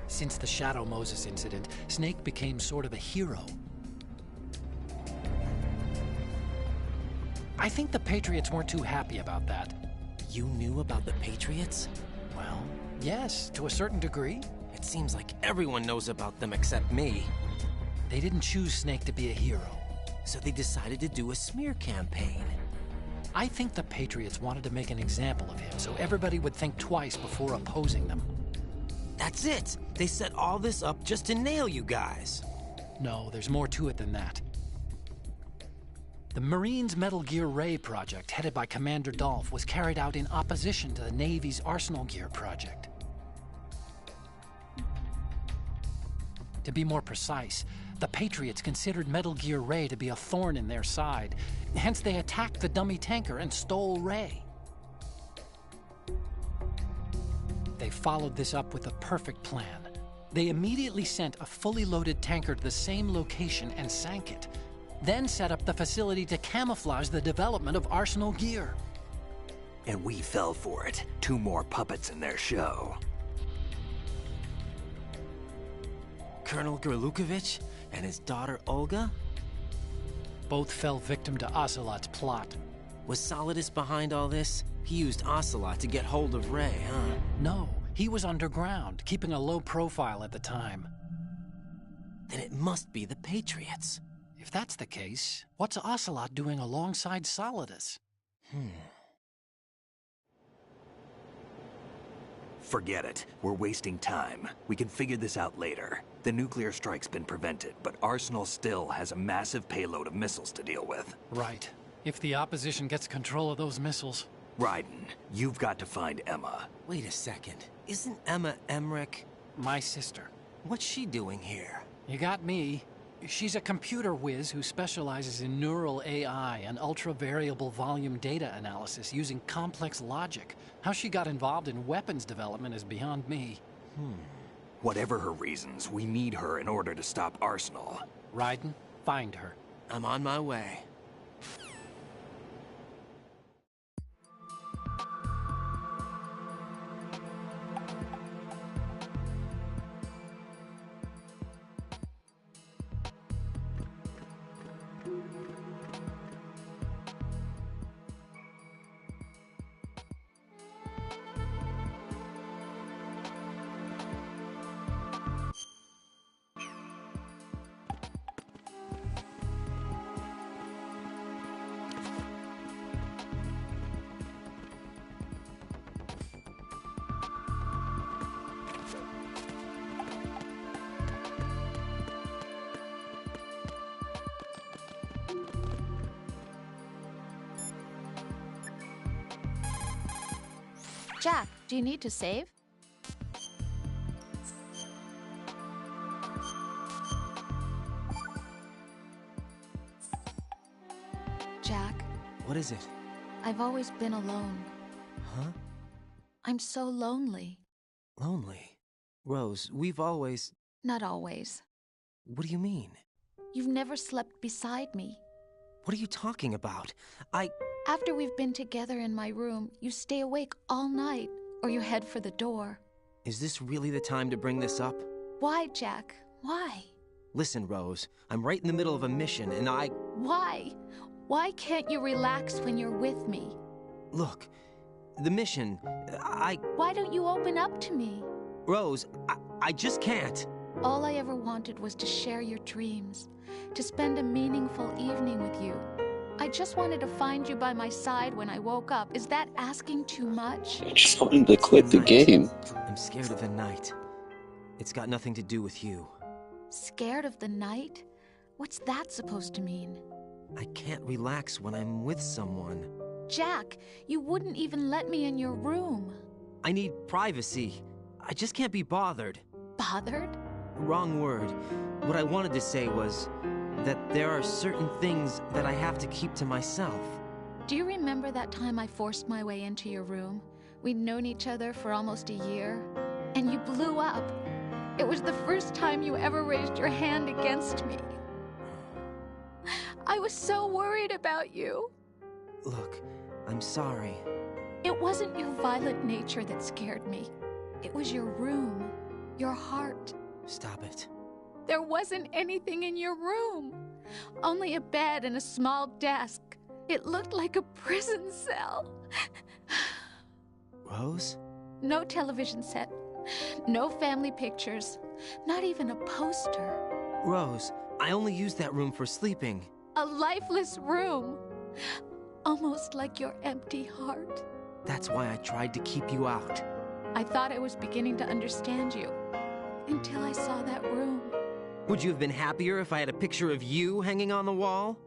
Since the Shadow Moses incident, Snake became sort of a hero. I think the Patriots weren't too happy about that. You knew about the Patriots? Well, yes, to a certain degree. It seems like everyone knows about them except me. They didn't choose Snake to be a hero. So they decided to do a smear campaign. I think the Patriots wanted to make an example of him so everybody would think twice before opposing them. That's it! They set all this up just to nail you guys. No, there's more to it than that. The Marines' Metal Gear Ray project, headed by Commander Dolph, was carried out in opposition to the Navy's Arsenal Gear project. To be more precise, the Patriots considered Metal Gear Ray to be a thorn in their side. Hence, they attacked the dummy tanker and stole Ray. They followed this up with a perfect plan. They immediately sent a fully loaded tanker to the same location and sank it. Then set up the facility to camouflage the development of Arsenal Gear. And we fell for it. 2 more puppets in their show. Colonel Gerlukovich and his daughter Olga? Both fell victim to Ocelot's plot. Was Solidus behind all this? He used Ocelot to get hold of Ray, huh? No, he was underground, keeping a low profile at the time. Then it must be the Patriots. If that's the case, what's Ocelot doing alongside Solidus? Forget it. We're wasting time. We can figure this out later. The nuclear strike's been prevented, but Arsenal still has a massive payload of missiles to deal with. Right. If the opposition gets control of those missiles... Raiden, you've got to find Emma. Wait a second. Isn't Emma Emmerich... my sister? What's she doing here? You got me. She's a computer whiz who specializes in neural AI and ultra-variable volume data analysis using complex logic. How she got involved in weapons development is beyond me. Whatever her reasons, we need her in order to stop Arsenal. Raiden, find her. I'm on my way. Jack, do you need to save? Jack. What is it? I've always been alone. Huh? I'm so lonely. Lonely? Rose, we've always... Not always. What do you mean? You've never slept beside me. What are you talking about? After we've been together in my room, you stay awake all night, or you head for the door. Is this really the time to bring this up? Why, Jack? Why? Listen, Rose, I'm right in the middle of a mission, and Why? Why can't you relax when you're with me? Look, the mission, Why don't you open up to me? Rose, I just can't. All I ever wanted was to share your dreams, to spend a meaningful evening with you. I just wanted to find you by my side when I woke up. Is that asking too much? I just wanted to quit the game. I'm scared of the night. It's got nothing to do with you. Scared of the night? What's that supposed to mean? I can't relax when I'm with someone. Jack, you wouldn't even let me in your room. I need privacy. I just can't be bothered. Bothered? Wrong word. What I wanted to say was that there are certain things that I have to keep to myself. Do you remember that time I forced my way into your room? We'd known each other for almost a year, and you blew up. It was the first time you ever raised your hand against me. I was so worried about you. Look, I'm sorry. It wasn't your violent nature that scared me. It was your room, your heart. Stop it. There wasn't anything in your room. Only a bed and a small desk. It looked like a prison cell. Rose? No television set. No family pictures. Not even a poster. Rose, I only use that room for sleeping. A lifeless room. Almost like your empty heart. That's why I tried to keep you out. I thought I was beginning to understand you. Until I saw that room. Would you have been happier if I had a picture of you hanging on the wall?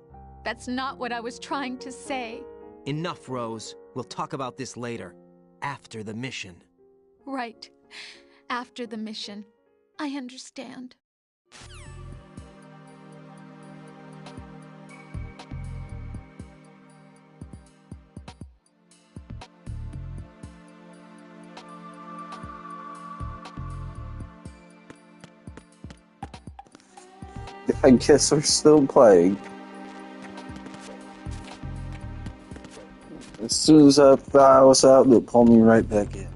That's not what I was trying to say. Enough, Rose. We'll talk about this later. After the mission. Right. After the mission. I understand. I guess we're still playing. As soon as I thought I was out, they'll pull me right back in.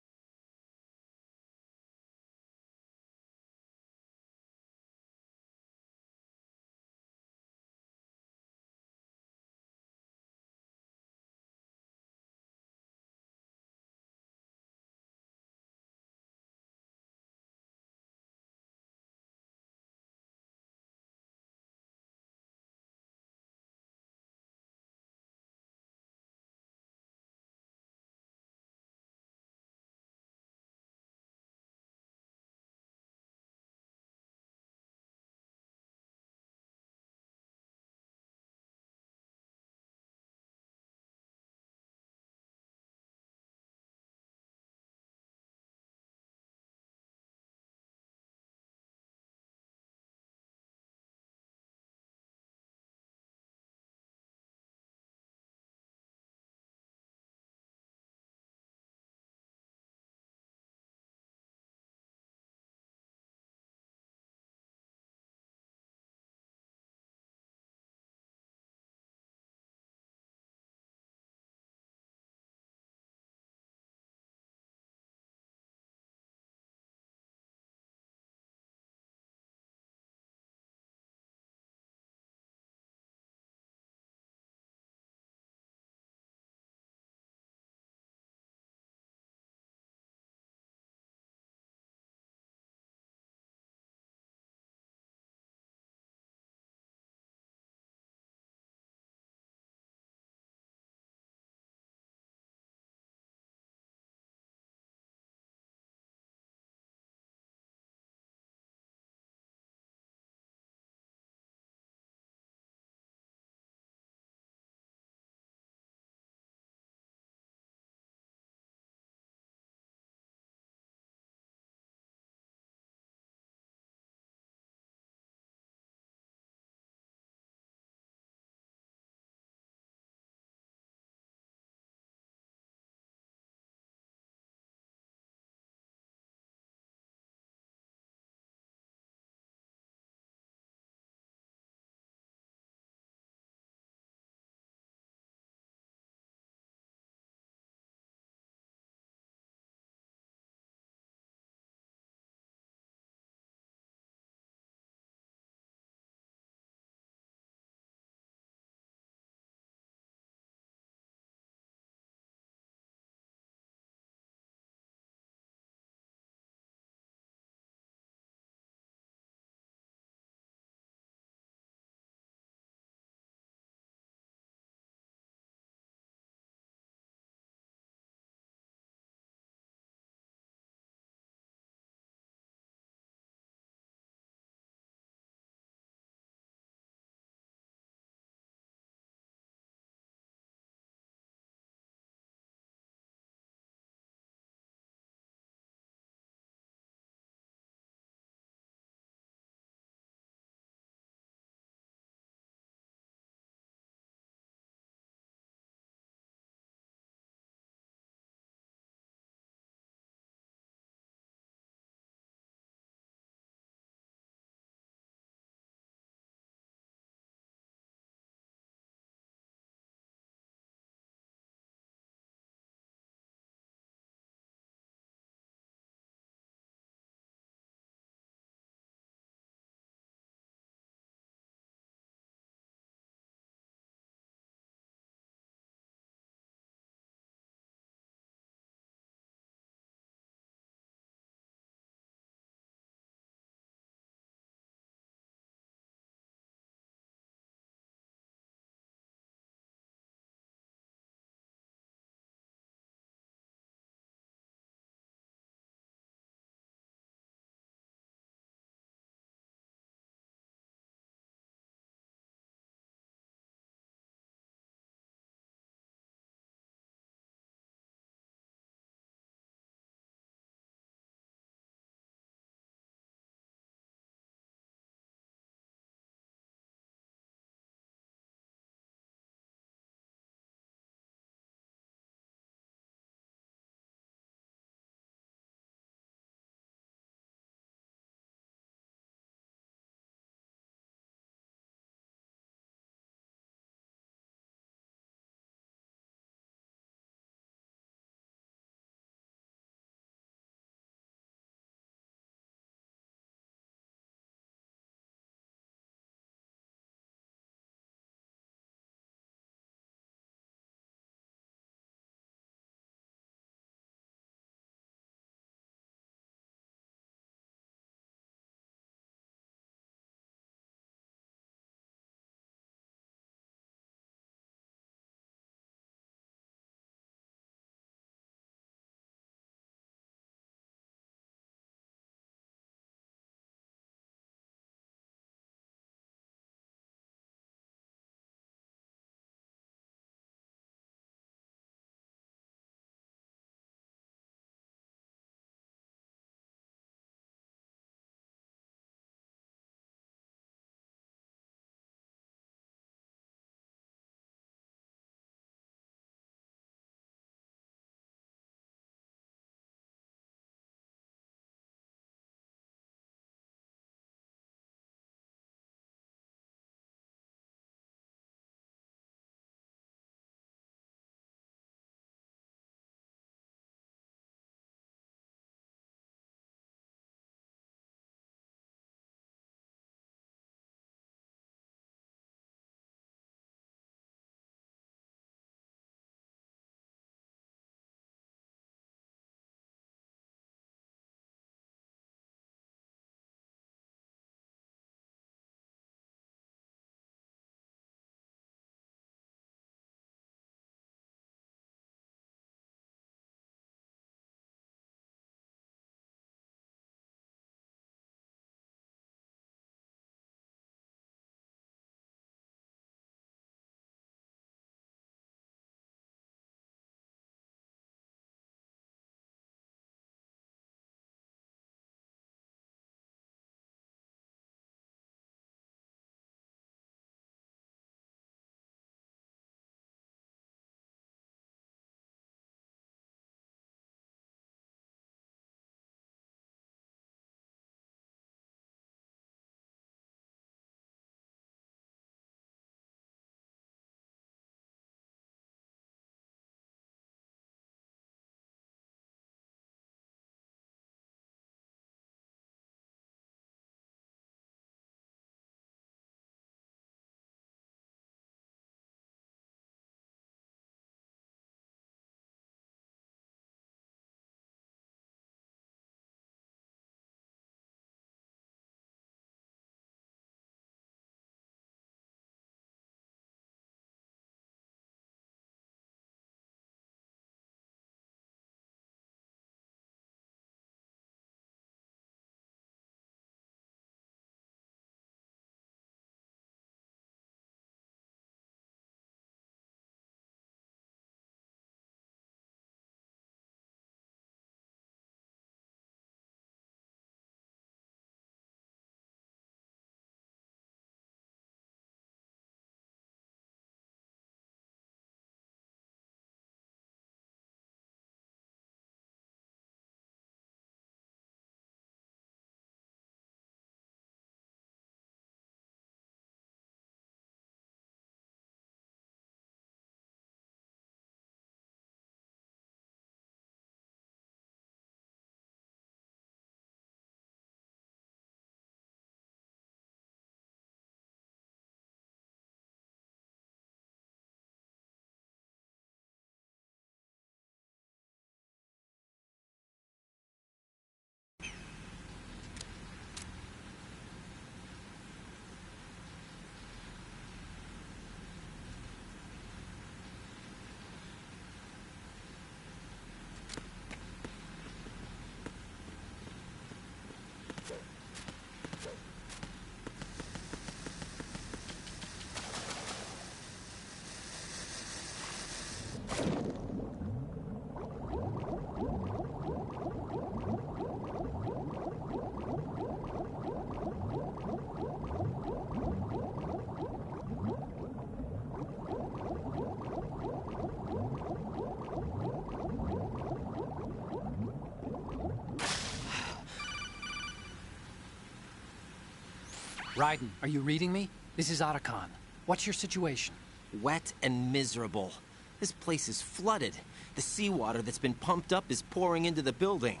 Raiden, are you reading me? This is Otacon. What's your situation? Wet and miserable. This place is flooded. The seawater that's been pumped up is pouring into the building.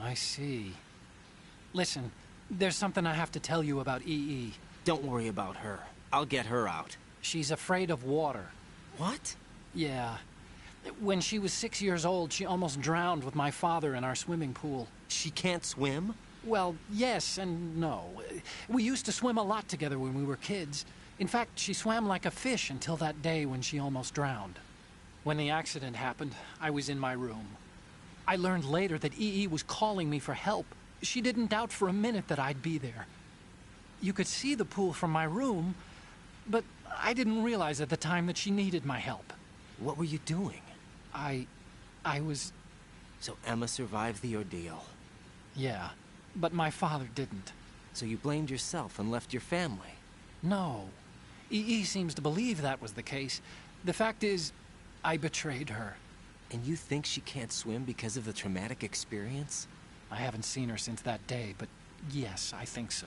I see. Listen, there's something I have to tell you about EE. Don't worry about her. I'll get her out. She's afraid of water. What? Yeah. When she was 6 years old, she almost drowned with my father in our swimming pool. She can't swim? Well, yes and no. We used to swim a lot together when we were kids. In fact, she swam like a fish until that day when she almost drowned. When the accident happened, I was in my room. I learned later that EE was calling me for help. She didn't doubt for a minute that I'd be there. You could see the pool from my room, but I didn't realize at the time that she needed my help. What were you doing? I was... So Emma survived the ordeal. Yeah, but my father didn't. So you blamed yourself and left your family? No. EE seems to believe that was the case. The fact is, I betrayed her. And you think she can't swim because of the traumatic experience? I haven't seen her since that day, but yes, I think so.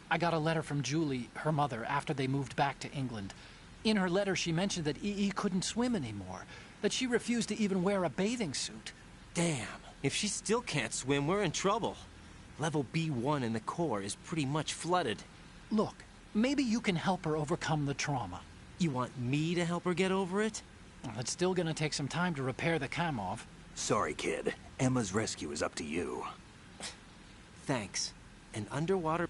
I got a letter from Julie, her mother, after they moved back to England. In her letter, she mentioned that EE couldn't swim anymore, that she refused to even wear a bathing suit. Damn, if she still can't swim, we're in trouble. Level B1 in the core is pretty much flooded. Look, maybe you can help her overcome the trauma. You want me to help her get over it? Well, it's still gonna take some time to repair the Kamov. Sorry, kid. Emma's rescue is up to you. Thanks. And underwater...